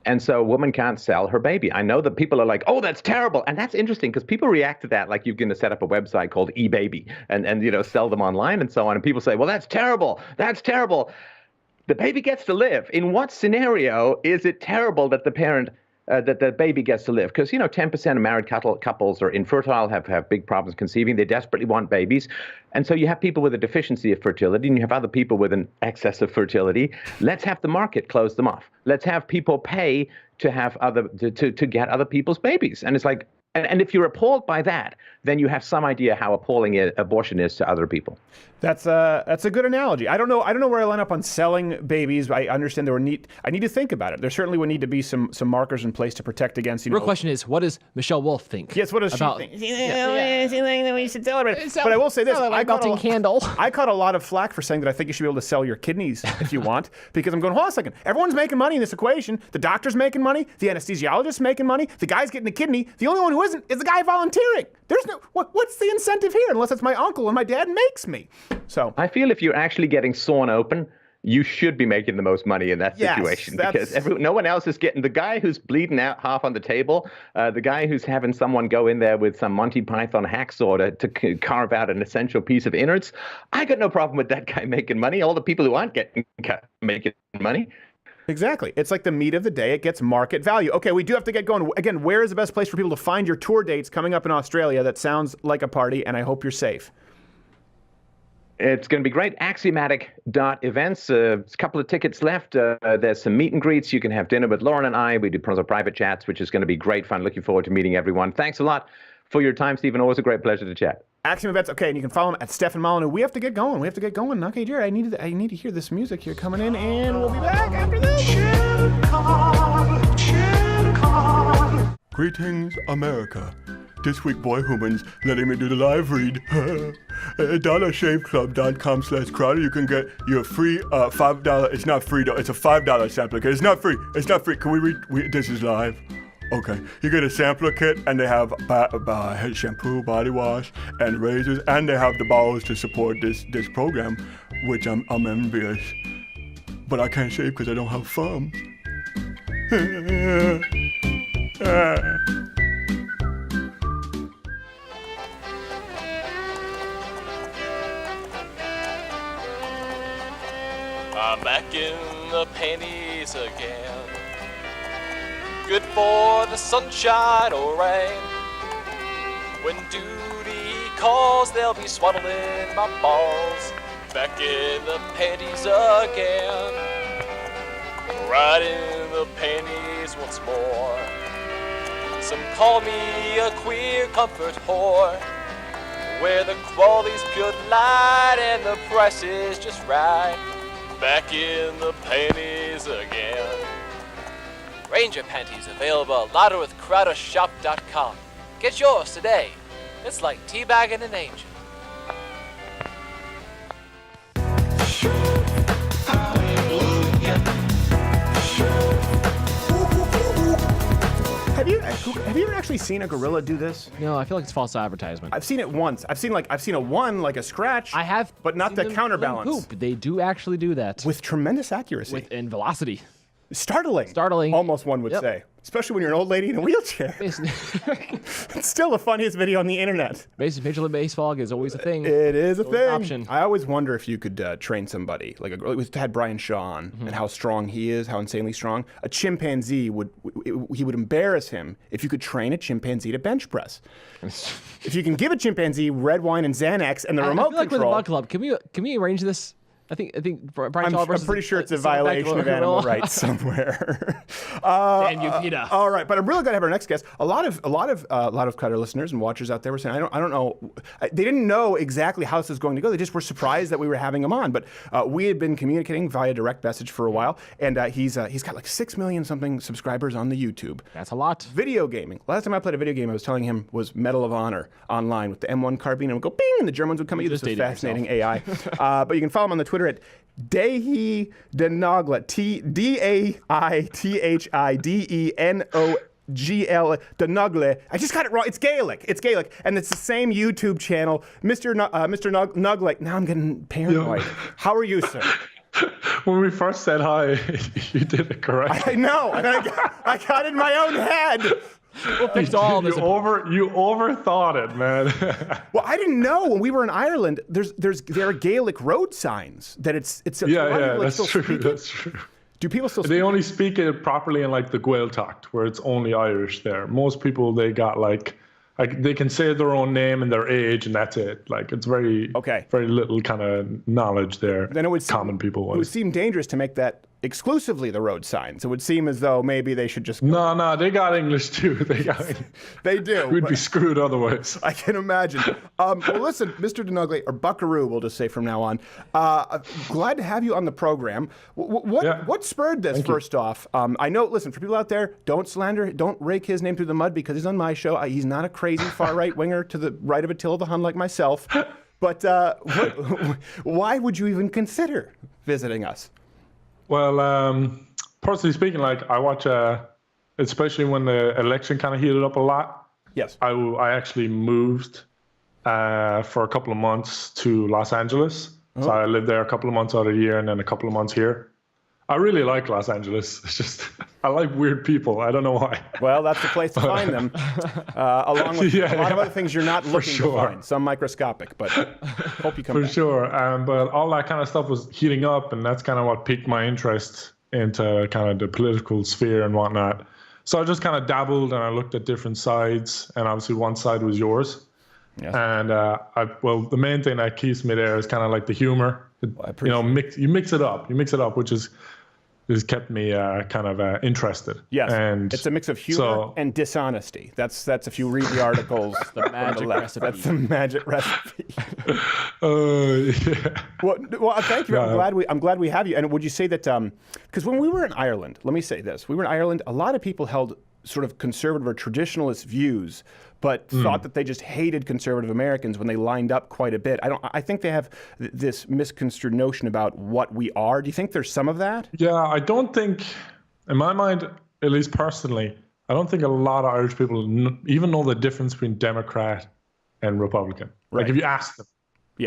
And so a woman can't sell her baby. I know that people are like, oh, that's terrible. And that's interesting because people react to that like you're going to set up a website called eBaby and sell them online and so on. And people say, well, that's terrible. That's terrible. The baby gets to live. In what scenario is it terrible that the parent that the baby gets to live? Because, 10% of married couples are infertile, have big problems conceiving. They desperately want babies. And so you have people with a deficiency of fertility and you have other people with an excess of fertility. Let's have the market close them off. Let's have people pay to have to get other people's babies. And it's like, and if you're appalled by that, then you have some idea how appalling abortion is to other people. That's a good analogy. I don't know where I'll end up on selling babies. I understand I need to think about it. There certainly would need to be some markers in place to protect against. Real question is, what does Michelle Wolf think? Yes, what does she think? We should celebrate it. But I will say this: I caught a lot of flack for saying that I think you should be able to sell your kidneys if you want, because I'm going, hold on a second. Everyone's making money in this equation. The doctor's making money. The anesthesiologist's making money. The guy's getting the kidney. The only one who isn't is the guy volunteering. There's no what's the incentive here unless it's my uncle and my dad makes me. So I feel if you're actually getting sawn open, you should be making the most money in that situation because no one else is getting. The guy who's bleeding out half on the table, the guy who's having someone go in there with some Monty Python hacksaw to carve out an essential piece of innards, I got no problem with that guy making money. All the people who aren't making money. Exactly. It's like the meat of the day. It gets market value. Okay, we do have to get going. Again, where is the best place for people to find your tour dates coming up in Australia? That sounds like a party, and I hope you're safe. It's going to be great. Axiomatic.events. A couple of tickets left. There's some meet and greets. You can have dinner with Lauren and I. We do private chats, which is going to be great fun. Looking forward to meeting everyone. Thanks a lot for your time, Stephen. Always a great pleasure to chat. Axiom Events. Okay, and you can follow him at Stefan Molyneux. We have to get going. Okay, Jared, I need to hear this music here coming in, and we'll be back after this. Greetings, America. this week Boy Humans letting me do the live read. DollarShaveClub.com/Crowder. You can get your free $5. It's not free though. It's a $5 sampler kit. It's not free. It's not free. Can we read? This is live. Okay, you get a sampler kit, and they have shampoo, body wash, and razors, and they have the balls to support this program, which I'm envious. But I can't shave because I don't have thumbs. I'm back in the pennies again. Good for the sunshine or rain. When duty calls, they'll be swaddling my balls. Back in the pennies again. Right in the pennies once more. Some call me a queer comfort whore, where the quality's pure light and the price is just right. Back in the pennies again. Ranger panties available at louderwithcrowdershop.com. Get yours today. It's like teabagging an angel. Have you ever actually seen a gorilla do this? No, I feel like it's false advertisement. I've seen it once. I've seen a one, like a scratch. I have, but not the counterbalance. Poop. They do actually do that with tremendous accuracy and velocity. Startling. Almost one would say. Especially when you're an old lady in a wheelchair. It's still the funniest video on the internet. Major League Baseball is always a thing. It is a An thing. option. I always wonder if you could train somebody. Like we had Brian Shaw on, and how strong he is, how insanely strong. A chimpanzee would embarrass him if you could train a chimpanzee to bench press. If you can give a chimpanzee red wine and Xanax and the remote I feel like control. with the Bug Club, can we arrange this? I think Brian Shaw I'm versus pretty sure it's a Silverback violation of animal gorilla. rights somewhere. Dan Yukita. All right, but I'm really glad to have our next guest. A lot of Cutter listeners and watchers out there were saying, I don't know, they didn't know exactly how this was going to go. They just were surprised that we were having him on. But we had been communicating via direct message for a while, and he's got like 6 million something subscribers on the YouTube. That's a lot. Video gaming. Last time I played a video game, I was telling him was Medal of Honor online with the M1 carbine, and it would go bing, and the Germans would come at you. This is fascinating AI. But you can follow him on the Twitter at Daithi De Nogla, DAITHIDENOGL, De Nogla. I just got it wrong. It's Gaelic. And it's the same YouTube channel, Mr. Nogla. Now I'm getting paranoid. How are you, sir? When we first said hi, you did it correct. I know. And I got it in my own head. We'll fix all this. You overthought it, man. Well, I didn't know when we were in Ireland. There are Gaelic road signs that it's that's true. That's true. Do people still? They only speak it properly in like the Gaeltacht, where it's only Irish. There, most people they got like they can say their own name and their age, and that's it. Like it's very little kind of knowledge there. Then it would common people. It would seem dangerous to make that exclusively the road signs. It would seem as though maybe they should just go. No, they got English too. They do. We'd be screwed otherwise. I can imagine. Well, listen, Mr. De Nogla, or Buckaroo, we'll just say from now on. Glad to have you on the program. What spurred this? First off, I know. Listen, for people out there, don't slander, don't rake his name through the mud because he's on my show. He's not a crazy far right winger to the right of Attila the Hun like myself. But why would you even consider visiting us? Well, personally speaking, like I watch, especially when the election kind of heated up a lot. Yes. I actually moved for a couple of months to Los Angeles. So I lived there a couple of months out of the year and then a couple of months here. I really like Los Angeles. It's just, I like weird people. I don't know why. Well, that's the place to find them. Along with a lot of other things you're not looking to find. Some microscopic, but hope you come back. For sure. But all that kind of stuff was heating up, and that's kind of what piqued my interest into kind of the political sphere and whatnot. So I just kind of dabbled, and I looked at different sides, and obviously one side was yours. Yes. And the main thing that keeps me there is kind of like the humor. You mix it up, which has kept me kind of interested. Yes, and it's a mix of humor and dishonesty. That's if you read the articles, the magic recipe. That's the magic recipe. Yeah. Well, thank you. I'm glad we have you. And would you say that because when we were in Ireland, let me say this: we were in Ireland. A lot of people held sort of conservative or traditionalist views, but thought that they just hated conservative Americans when they lined up quite a bit. I think they have this misconstrued notion about what we are. Do you think there's some of that? Yeah, I don't think, in my mind, at least personally, I don't think a lot of Irish people even know the difference between Democrat and Republican. Like if you ask them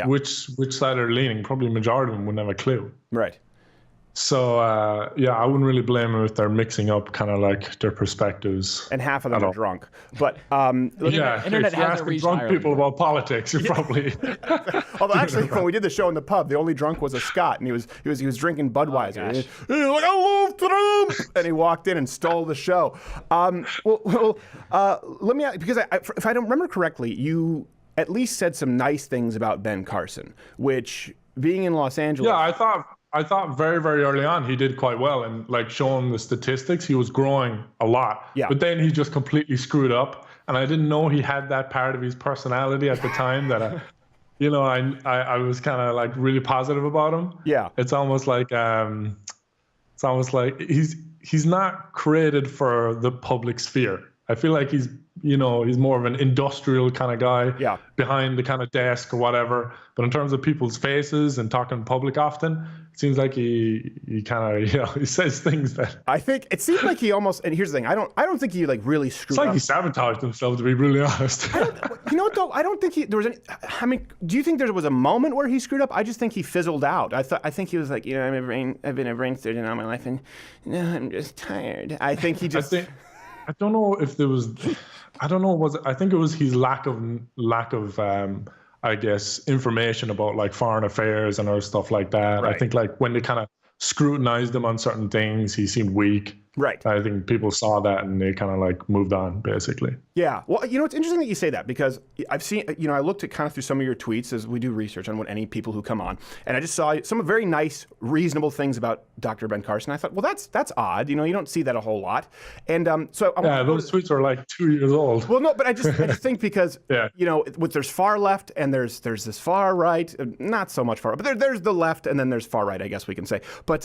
which side they're leaning, probably a majority of them wouldn't have a clue. Right. So, I wouldn't really blame them if they're mixing up kind of like their perspectives. And half of them are drunk. But internet if you're asking drunk people about politics, you're probably. Although actually, when we did the show in the pub, the only drunk was a Scot, and he was drinking Budweiser. And he's like, I love Trump! And he walked in and stole the show. Let me ask, because if I don't remember correctly, you at least said some nice things about Ben Carson, which being in Los Angeles. Yeah, I thought very, very early on he did quite well, and like showing the statistics, he was growing a lot. Yeah. But then he just completely screwed up, and I didn't know he had that part of his personality at the time that I was kind of like really positive about him. Yeah. It's almost like he's not created for the public sphere. I feel like he's more of an industrial kind of guy behind the kind of desk or whatever. But in terms of people's faces and talking in public often, it seems like he kind of, he says things that. I think it seems like he almost, and here's the thing, I don't think he like really screwed up. It's like he sabotaged himself, to be really honest. You know what though? I don't think there was any, I mean, do you think there was a moment where he screwed up? I just think he fizzled out. I think he was like, I've been a brain surgeon all my life and I'm just tired. I think he just. I don't know if there was, I think it was his lack of I guess, information about like foreign affairs and other stuff like that. Right. I think like when they kind of scrutinized him on certain things, he seemed weak. Right. I think people saw that and they kind of like moved on, basically. Yeah. Well, it's interesting that you say that because I've seen, I looked at kind of through some of your tweets as we do research on any people who come on, and I just saw some very nice, reasonable things about Dr. Ben Carson. I thought, well, that's odd. You don't see that a whole lot. And so those tweets are like 2 years old. Well, no, but I just think because there's far left and there's this far right, not so much far, but there's the left and then there's far right, I guess we can say. But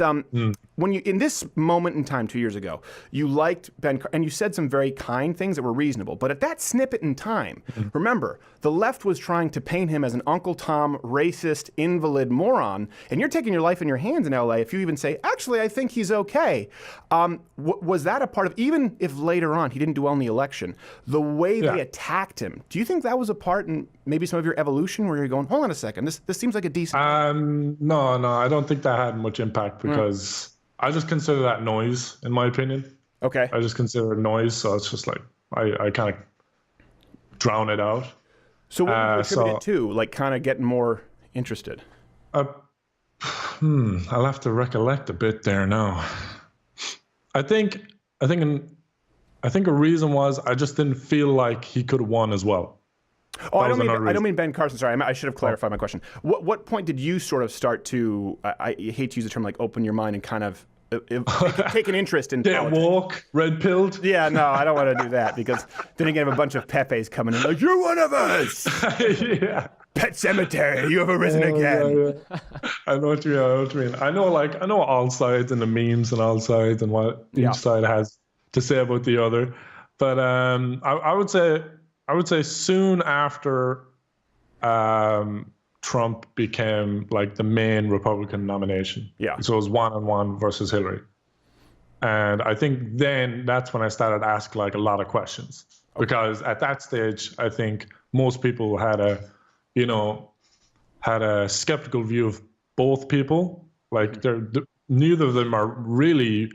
when you in this moment in time 2 years ago, you liked Ben and you said some very kind things that were reasonable. But at that snippet in time, remember, the left was trying to paint him as an Uncle Tom, racist, invalid moron, and you're taking your life in your hands in LA if you even say, actually, I think he's okay. Was that a part of, even if later on he didn't do well in the election, the way they attacked him? Do you think that was a part in maybe some of your evolution where you're going, hold on a second, this seems like a decent... No, I don't think that had much impact because I just consider that noise, in my opinion. Okay. I just consider it noise, so it's just like, I kind of drown it out. So what would you attribute it to? Like kind of getting more interested? I'll have to recollect a bit there now. I think a reason was I just didn't feel like he could have won as well. Oh, I don't mean Ben Carson. Sorry, I should have clarified my question. What point did you sort of start to? I hate to use the term like open your mind and kind of take an interest in politics. Walk, red pilled. Yeah, no, I don't want to do that because then again, have a bunch of Pepes coming in like, you're one of us. Yeah. Pet Cemetery, you have arisen again. Yeah. I know what you mean. I know all sides and the memes and all sides and what each side has to say about the other. But I would say soon after Trump became like the main Republican nomination. Yeah. So it was 1-on-1 versus Hillary. And I think then that's when I started asking like a lot of questions. Okay. Because at that stage, I think most people had a skeptical view of both people. Like neither of them are really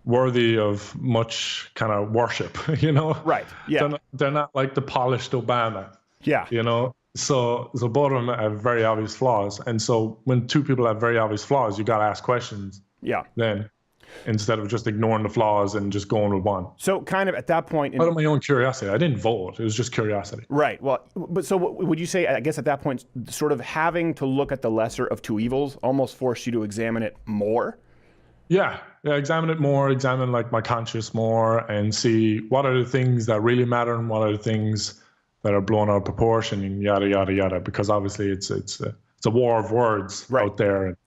worthy of much kind of worship, Right. Yeah. They're not like the polished Obama. Yeah. So both of them have very obvious flaws. And so when two people have very obvious flaws, you got to ask questions. Yeah. Then instead of just ignoring the flaws and just going with one. So kind of at that point... Out of my own curiosity. I didn't vote. It was just curiosity. Right. Well, but so would you say, I guess at that point, sort of having to look at the lesser of two evils almost forced you to examine it more? Yeah, examine it more, examine like my conscience more and see what are the things that really matter and what are the things that are blown out of proportion and yada, yada, yada. Because obviously it's a war of words out there.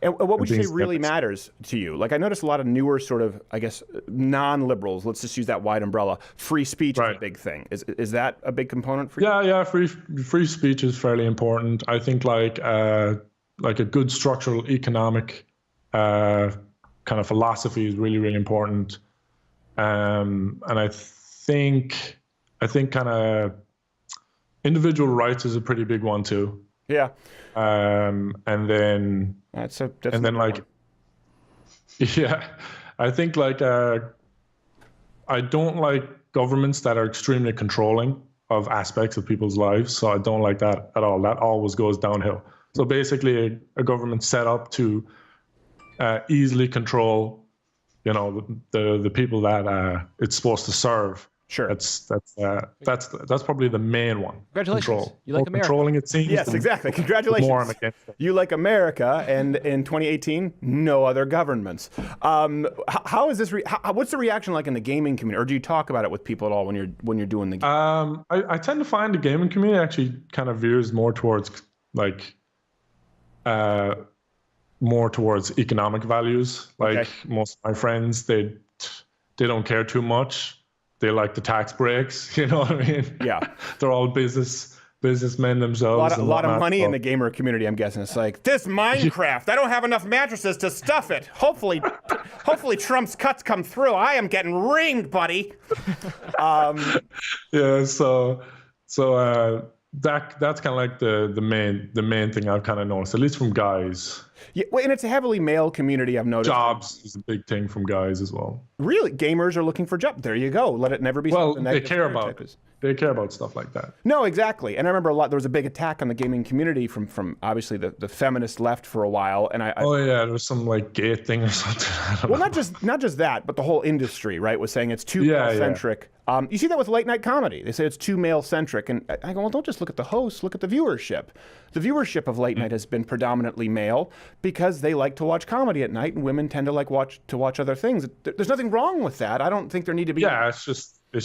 And what would you things say really matters to you? Like, I noticed a lot of newer sort of, I guess, non-liberals, let's just use that wide umbrella, free speech is a big thing. Is that a big component for you? Yeah, free speech is fairly important. I think like a good structural economic kind of philosophy is really, really important. And I think kind of individual rights is a pretty big one too. Yeah. And then I think like I don't like governments that are extremely controlling of aspects of people's lives. So I don't like that at all. That always goes downhill. So basically a government set up to easily control, the people that it's supposed to serve. Sure. That's probably the main one. Congratulations. Control. You like America. Controlling, it seems. Yes, exactly. Congratulations. More I'm against it. You like America, and in 2018, no other governments. How is this? What's the reaction like in the gaming community, or do you talk about it with people at all when you're doing the game? I tend to find the gaming community actually kind of veers more towards economic values. Like most of my friends, they don't care too much. They like the tax breaks, you know what I mean? Yeah. They're all businessmen themselves. A lot of money in the gamer community, I'm guessing. It's like, this Minecraft, I don't have enough mattresses to stuff it. Hopefully Trump's cuts come through. I am getting ringed, buddy. Yeah, so that's kind of like the main thing I've kind of noticed, at least from guys. Yeah, well, and it's a heavily male community, I've noticed. Jobs is a big thing from guys as well. Really? Gamers are looking for jobs. There you go. Let it never be something they care about stuff like that. No, exactly. And I remember there was a big attack on the gaming community from obviously the feminist left for a while. And there was some like gay thing or something. Well, not just that, but the whole industry, right, was saying it's too male-centric. You see that with late night comedy. They say it's too male-centric. And I go, well, don't just look at the hosts, look at the viewership. The viewership of late night has been predominantly male because they like to watch comedy at night, and women tend to watch other things. There's nothing wrong with that. I don't think there need to be. Yeah, it's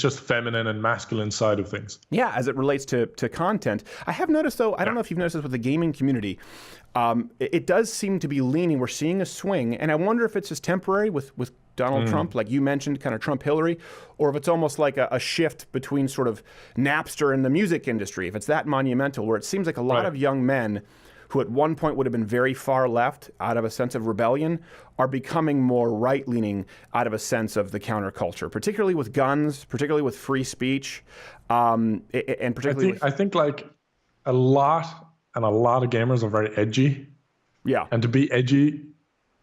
just feminine and masculine side of things. Yeah, as it relates to content. I have noticed, though, I don't know if you've noticed this with the gaming community, it does seem to be leaning. We're seeing a swing, and I wonder if it's just temporary with Donald Trump, like you mentioned, kind of Trump-Hillary, or if it's almost like a shift between sort of Napster and the music industry, if it's that monumental, where it seems like a lot of young men who at one point would have been very far left out of a sense of rebellion are becoming more right-leaning out of a sense of the counterculture, particularly with guns, particularly with free speech, and particularly I think like a lot of gamers are very edgy. Yeah. And to be edgy,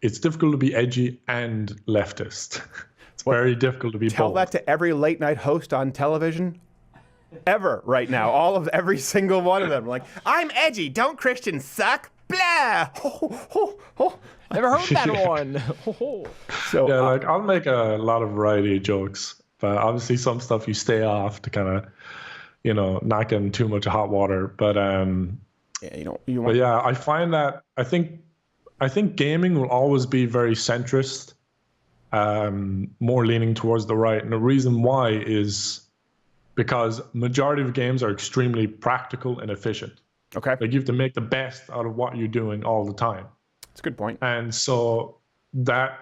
it's difficult to be edgy and leftist. It's very difficult to be Tell both. that to every late night host on television ever right now. Every single one of them. Like, I'm edgy. Don't Christians suck? Blah. Never heard that one. So yeah, like I'll make a lot of variety jokes, but obviously some stuff you stay off to kind of, not get in too much hot water. But I find that I think gaming will always be very centrist, more leaning towards the right. And the reason why is because majority of games are extremely practical and efficient. Okay. Like you have to make the best out of what you're doing all the time. That's a good point. And so that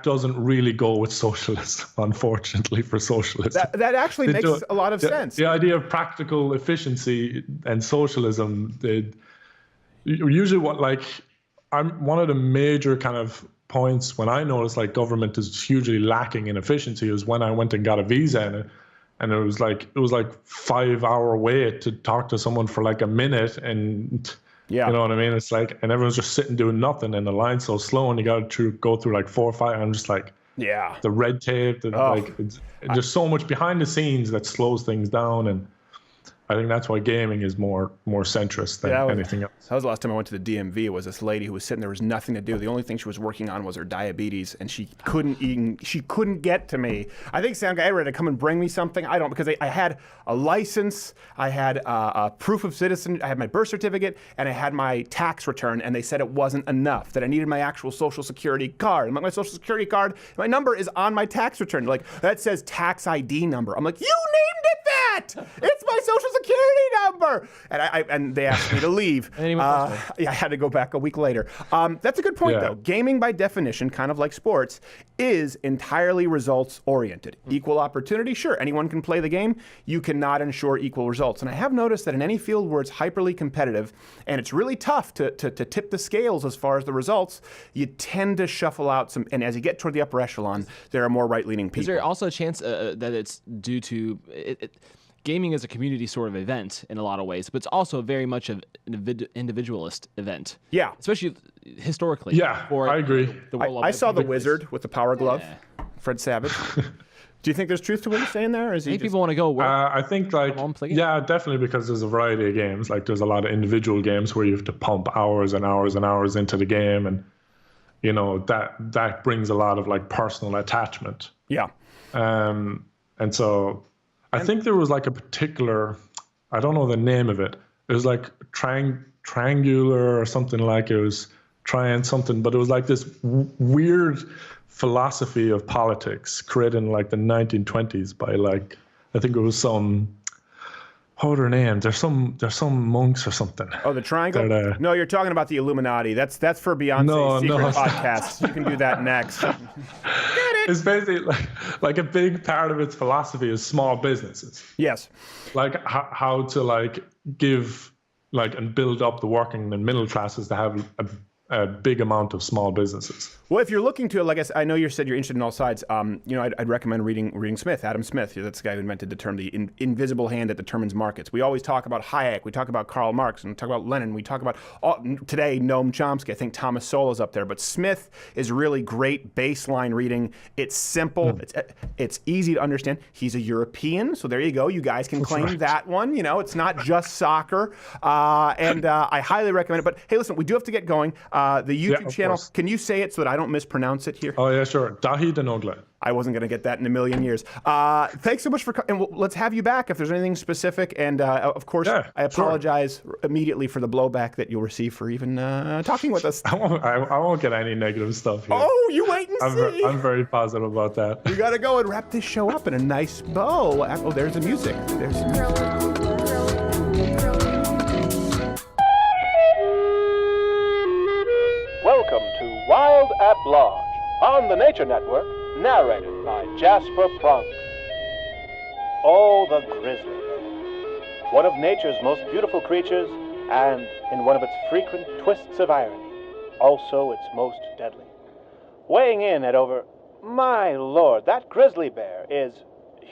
doesn't really go with socialism, unfortunately, for socialism. That actually makes a lot of sense. The idea of practical efficiency and socialism, usually one of the major kind of points when I noticed like government is hugely lacking in efficiency is when I went and got a visa and it was like 5-hour wait to talk to someone for like a minute, and you know what I mean? It's like, and everyone's just sitting doing nothing, and the line's so slow, and you got to go through like 4 or 5. I'm just like, the red tape, it's just so much behind the scenes that slows things down, and I think that's why gaming is more centrist than anything else. That was the last time I went to the DMV. It was this lady who was sitting there. Was nothing to do. The only thing she was working on was her diabetes, and she couldn't get to me. I think Sam got ready to come and bring me something. I don't, because I had a license, I had a proof of citizen, I had my birth certificate, and I had my tax return, and they said it wasn't enough, that I needed my actual Social Security card. I'm like, my Social Security card, my number is on my tax return. Like, that says tax ID number. I'm like, you named it that! that? It's my social security number. And they asked me to leave. Yeah, I had to go back a week later. That's a good point, though. Gaming, by definition, kind of like sports, is entirely results-oriented. Equal opportunity, sure, anyone can play the game. You cannot ensure equal results. And I have noticed that in any field where it's hyperly competitive, and it's really tough to tip the scales as far as the results, you tend to shuffle out some, and as you get toward the upper echelon, there are more right-leaning people. Is there also a chance that it's due to gaming is a community sort of event in a lot of ways, but it's also very much an individualist event. Yeah. Especially historically. Yeah, I agree. I saw The Wizard with the power glove, Fred Savage. Do you think there's truth to what he's saying there? Or is I think people want to go work. I think, like, yeah, definitely, because there's a variety of games. Like, there's a lot of individual games where you have to pump hours and hours and hours into the game, and you know that brings a lot of like personal attachment. Yeah. And so I think there was like a particular, I don't know the name of it. It was like triangular or something, like it was trying something, but it was like this weird philosophy of politics created in like the 1920s by like, I think it was some, what are their names? There's some monks or something. Oh, the triangle? No, you're talking about the Illuminati. That's for Beyonce's secret podcast. You can do that next. It's basically like a big part of its philosophy is small businesses. Yes. Like how to like give like and build up the working and middle classes to have a big amount of small businesses. Well, if you're looking to, like I know you said you're interested in all sides. I'd recommend reading Smith, Adam Smith. That's the guy who invented the term, the invisible hand that determines markets. We always talk about Hayek, we talk about Karl Marx, and we talk about Lenin. We talk about today Noam Chomsky. I think Thomas Sowell's up there, but Smith is really great baseline reading. It's simple. It's easy to understand. He's a European, so there you go. You guys can claim that one. You know, it's not just soccer, and I highly recommend it. But hey, listen, we do have to get going. The YouTube channel. Course. Can you say it so that I don't mispronounce it here? Oh yeah, sure. Daithi De Nogla. I wasn't going to get that in a million years. Thanks so much for coming. And let's have you back if there's anything specific. And of course, I apologize immediately for the blowback that you'll receive for even talking with us. I won't get any negative stuff here. Oh, you wait and see. I'm very positive about that. We got to go and wrap this show up in a nice bow. Oh, there's the music. There's the music. Welcome to Wild at Large on the Nature Network, narrated by Jasper Pronk. Oh, the grizzly bear, one of nature's most beautiful creatures, and in one of its frequent twists of irony, also its most deadly. Weighing in at over, my lord, that grizzly bear is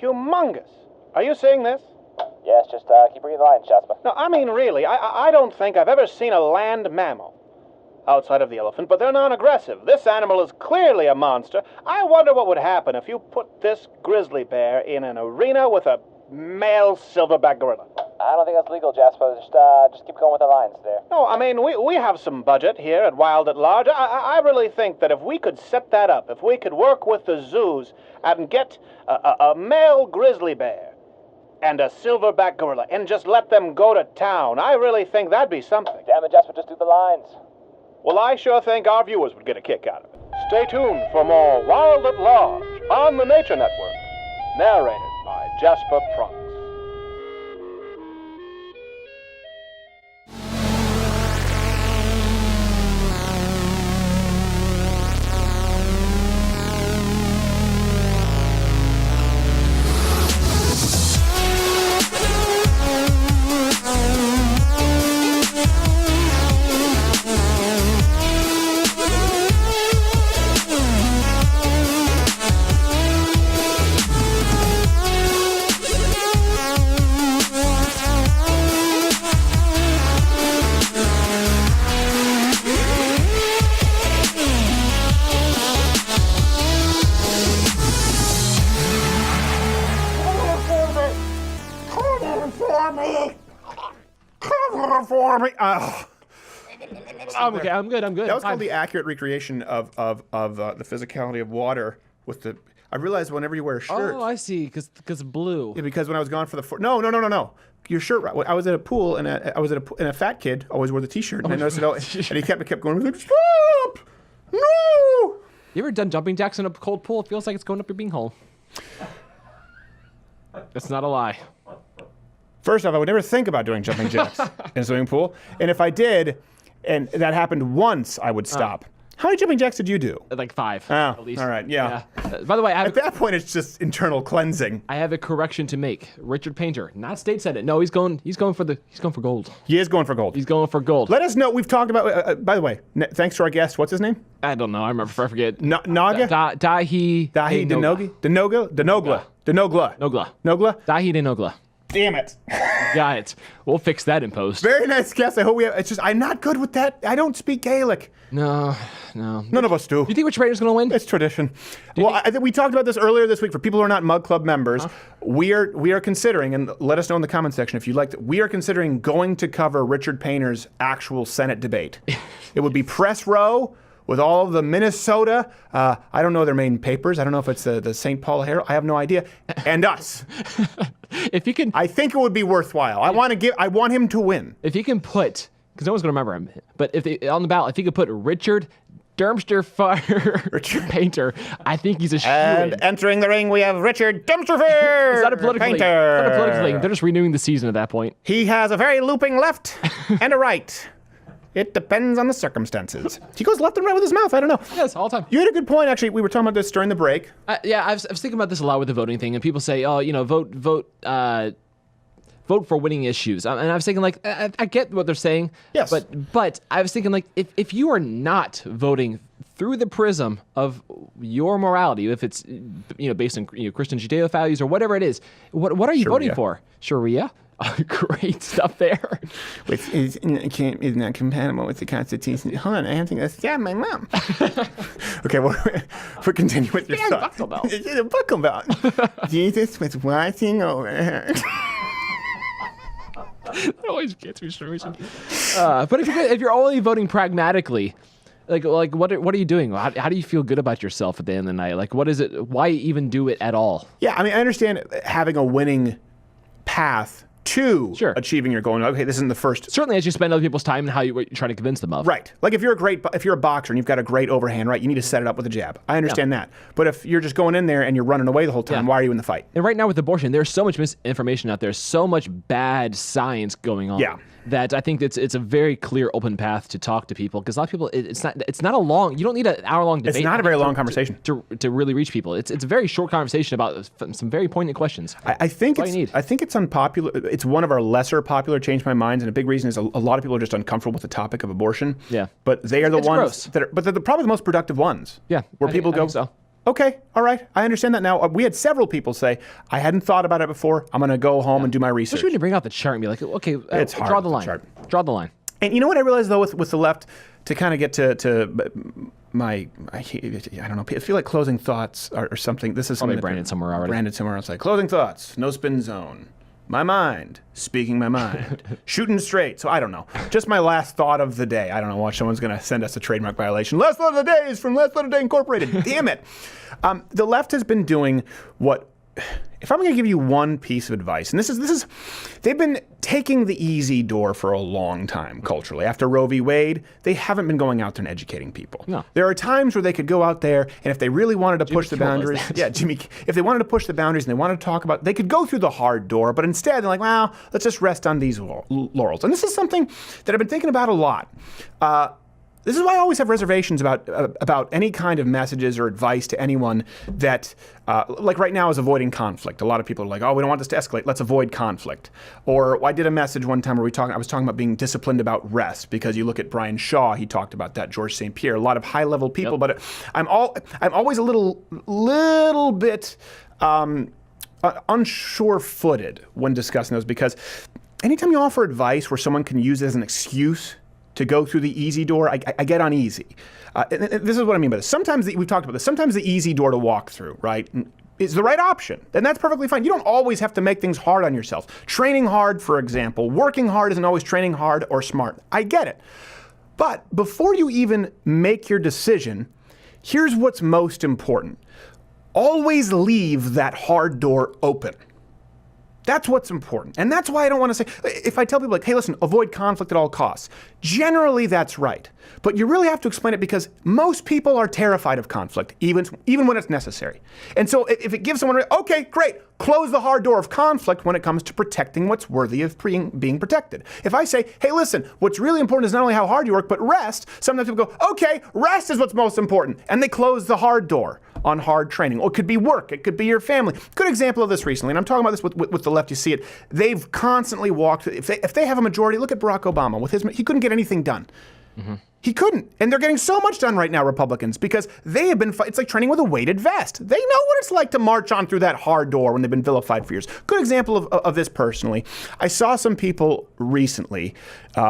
humongous. Are you seeing this? Yes, just keep reading the lines, Jasper. No, I mean really, I don't think I've ever seen a land mammal. Outside of the elephant, but they're non-aggressive. This animal is clearly a monster. I wonder what would happen if you put this grizzly bear in an arena with a male silverback gorilla. I don't think that's legal, Jasper. Just keep going with the lines there. No, I mean, we have some budget here at Wild at Large. I really think that if we could set that up, if we could work with the zoos and get a male grizzly bear and a silverback gorilla and just let them go to town, I really think that'd be something. Damn it, Jasper, just do the lines. Well, I sure think our viewers would get a kick out of it. Stay tuned for more Wild at Large on the Nature Network, narrated by Jasper Pronk. Okay, I'm good. That was called the accurate recreation of the physicality of water with the. I realized whenever you wear a shirt. Oh, I see, because blue. Yeah, because when I was gone for the no. Your shirt. I was at a pool and and a fat kid always wore the T-shirt, and I noticed it. And he kept going. Like, stop! No! You ever done jumping jacks in a cold pool? It feels like it's going up your beanhole. That's not a lie. First off, I would never think about doing jumping jacks in a swimming pool. And if I did, and that happened once, I would stop. How many jumping jacks did you do? Like 5, oh, at least. All right, yeah. By the way, at that point, it's just internal cleansing. I have a correction to make. Richard Painter, not state senate. No, he's going for gold. He is going for gold. He's going for gold. Let us know. We've talked about. By the way, thanks to our guest. What's his name? I don't know. I forget. Naga. Daithi De Nogla. Nogla. Daithi De Nogla. Damn it. Got it. We'll fix that in post. Very nice guess. I hope we have. It's just I'm not good with that. I don't speak Gaelic. No. None of us do. You think Richard Painter's going to win? It's tradition. Well, I think we talked about this earlier this week. For people who are not Mug Club members, we are considering, and let us know in the comment section if you'd like to, we are considering going to cover Richard Painter's actual Senate debate. It would be press row with all of the Minnesota, I don't know their main papers. I don't know if it's the St. Paul Herald. I have no idea. And us. If you can, I think it would be worthwhile. I want him to win. If you can put, because no one's going to remember him, but on the ballot, if you could put Richard Dumpster Fire Painter, I think he's a shoo-in. And entering the ring, we have Richard Dumpster Fire It's not a political thing. Painter. It's not a political thing. They're just renewing the season at that point. He has a very looping left and a right. It depends on the circumstances. He goes left and right with his mouth. I don't know. Yes, all the time. You had a good point, actually. We were talking about this during the break. Yeah, I was thinking about this a lot with the voting thing, and people say, "Oh, vote for winning issues." And I was thinking, like, I get what they're saying. Yes. But I was thinking, like, if you are not voting through the prism of your morality, if it's based on Christian Judeo values or whatever it is, what are you voting for? Sharia. Great stuff there. Is not compatible with the Constitution. Hold on, I have to go stab my mom. Okay, we'll continue with your thought. It's a buckle belt. Jesus was watching over her. That always gets me so. But if you're only voting pragmatically, like what are you doing? How do you feel good about yourself at the end of the night? Like, what is it? Why even do it at all? Yeah, I mean, I understand having a winning path to achieving your goal. Okay, this isn't the first. Certainly, as you spend other people's time and how you're trying to convince them of. Right. Like if you're a boxer and you've got a great overhand, right, you need to set it up with a jab. I understand that. But if you're just going in there and you're running away the whole time, why are you in the fight? And right now with abortion, there's so much misinformation out there, so much bad science going on. Yeah. That I think it's a very clear, open path to talk to people, because a lot of people, it's not a long. You don't need an hour-long debate. It's not a very long conversation to really reach people. It's a very short conversation about some very poignant questions. I think it's unpopular. It's one of our lesser popular Change My Minds, and a big reason is a lot of people are just uncomfortable with the topic of abortion. Yeah, but they are the ones gross. that are. But they're probably the most productive ones. Yeah, where people go. So. Okay, all right, I understand that now. We had several people say, I hadn't thought about it before. I'm going to go home and do my research. Wish we could bring out the chart and be like, okay, it's hard draw the line. Draw the line. And you know what I realized, though, with the left, to kind of get to my, I don't know, I feel like closing thoughts or something. This is something branded somewhere already. Branded somewhere else. Like, closing thoughts, no spin zone. My mind, speaking my mind, shooting straight. So I don't know. Just my last thought of the day. I don't know why someone's going to send us a trademark violation. Last thought of the day is from Last Thought of the Day Incorporated. Damn it. The left has been doing what, if I'm going to give you one piece of advice, and this is, they've been taking the easy door for a long time culturally. After Roe V Wade, they haven't been going out there and educating people. No. There are times where they could go out there, and if they really wanted to push the boundaries, if they wanted to push the boundaries and they wanted to talk about, they could go through the hard door, but instead they're like, well, let's just rest on these laurels. And this is something that I've been thinking about a lot. This is why I always have reservations about any kind of messages or advice to anyone that, like right now, is avoiding conflict. A lot of people are like, oh, we don't want this to escalate. Let's avoid conflict. Or I did a message one time where I was talking about being disciplined about rest, because you look at Brian Shaw, he talked about that, George St. Pierre, a lot of high-level people. But I'm always a little bit unsure-footed when discussing those, because anytime you offer advice where someone can use it as an excuse to go through the easy door, I get uneasy. And this is what I mean by this. Sometimes, we've talked about this, sometimes the easy door to walk through, right, is the right option. And that's perfectly fine. You don't always have to make things hard on yourself. Training hard, for example, working hard isn't always training hard or smart. I get it. But before you even make your decision, here's what's most important. Always leave that hard door open. That's what's important. And that's why I don't want to say, if I tell people like, hey, listen, avoid conflict at all costs, generally that's right. But you really have to explain it because most people are terrified of conflict, even when it's necessary. And so if it gives someone, okay, great, close the hard door of conflict when it comes to protecting what's worthy of being protected. If I say, hey, listen, what's really important is not only how hard you work, but rest, sometimes people go, okay, rest is what's most important. And they close the hard door on hard training. Or it could be work, it could be your family. Good example of this recently, and I'm talking about this with the left, you see it. They've constantly walked, if they have a majority, look at Barack Obama. He couldn't get anything done. Mm-hmm. He couldn't. And they're getting so much done right now, Republicans, because they have been, it's like training with a weighted vest. They know what it's like to march on through that hard door when they've been vilified for years. Good example of this personally. I saw some people recently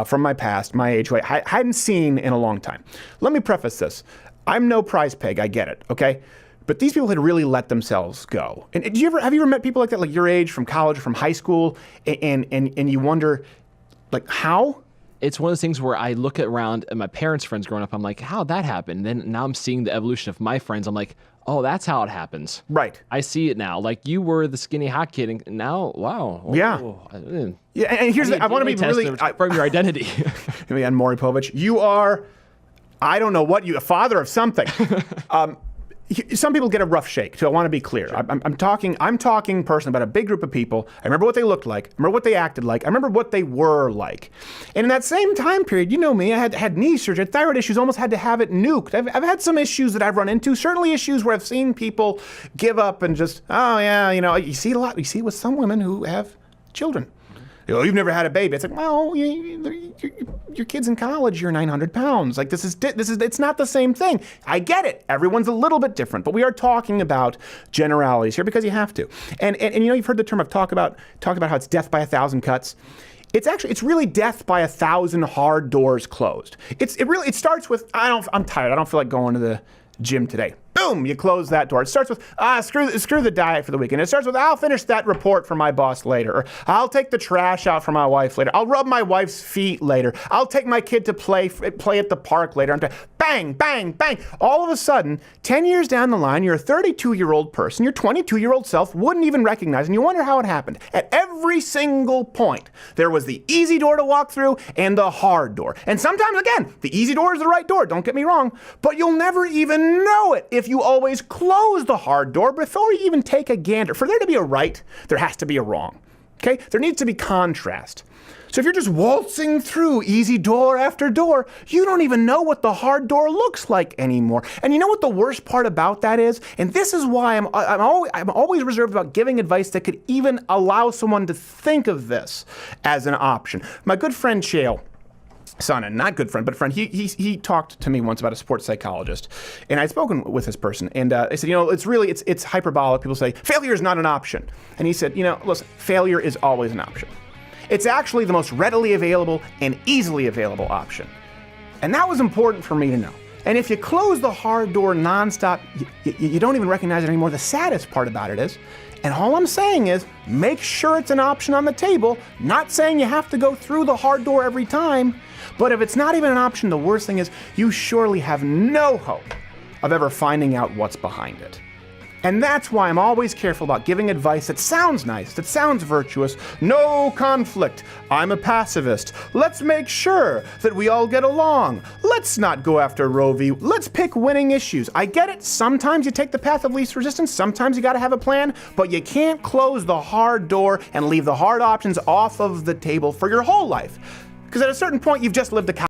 from my past, my age, who I hadn't seen in a long time. Let me preface this. I'm no prize pig, I get it, okay? But these people had really let themselves go. And have you ever met people like that, like your age, from college, from high school, and you wonder, like, how? It's one of those things where I look around at my parents' friends growing up, I'm like, how'd that happen? Then now I'm seeing the evolution of my friends. I'm like, oh, that's how it happens. Right. I see it now. Like, you were the skinny hot kid, and now, wow. Yeah. Yeah, and here's I want to be really from your identity. And Maury Povich, you are, I don't know what a father of something. Some people get a rough shake, so I want to be clear. Sure. I'm talking personally about a big group of people. I remember what they looked like. I remember what they acted like. I remember what they were like. And in that same time period, you know me, I had knee surgery, had thyroid issues, almost had to have it nuked. I've had some issues that I've run into, certainly issues where I've seen people give up and just, oh yeah, you see a lot. You see with some women who have children. You've never had a baby. It's like, well, your kid's in college. You're 900 pounds. Like it's not the same thing. I get it. Everyone's a little bit different, but we are talking about generalities here because you have to. And you've heard the term of talk about how it's death by 1,000 cuts. It's really death by 1,000 hard doors closed. It starts with I'm tired. I don't feel like going to the gym today. Boom, you close that door. It starts with, screw the diet for the weekend. It starts with, I'll finish that report for my boss later. Or I'll take the trash out for my wife later. I'll rub my wife's feet later. I'll take my kid to play at the park later. Bang, bang, bang. All of a sudden, 10 years down the line, you're a 32-year-old person. Your 22-year-old self wouldn't even recognize, and you wonder how it happened. At every single point, there was the easy door to walk through and the hard door. And sometimes, again, the easy door is the right door, don't get me wrong, but you'll never even know it if you always close the hard door before you even take a gander. For there to be a right, there has to be a wrong. Okay? There needs to be contrast. So if you're just waltzing through easy door after door, you don't even know what the hard door looks like anymore. And you know what the worst part about that is? And this is why I'm always reserved about giving advice that could even allow someone to think of this as an option. My good friend Shale, son, and not good friend, but friend, he talked to me once about a sports psychologist, and I'd spoken with this person, and I said, it's hyperbolic. People say failure is not an option, and he said, listen, failure is always an option. It's actually the most readily available and easily available option, and that was important for me to know. And if you close the hard door nonstop, you don't even recognize it anymore. The saddest part about it is, and all I'm saying is, make sure it's an option on the table. Not saying you have to go through the hard door every time, but if it's not even an option, the worst thing is you surely have no hope of ever finding out what's behind it. And that's why I'm always careful about giving advice that sounds nice, that sounds virtuous. No conflict. I'm a pacifist. Let's make sure that we all get along. Let's not go after Roe v. Let's pick winning issues. I get it. Sometimes you take the path of least resistance. Sometimes you got to have a plan, but you can't close the hard door and leave the hard options off of the table for your whole life. Because at a certain point, you've just lived a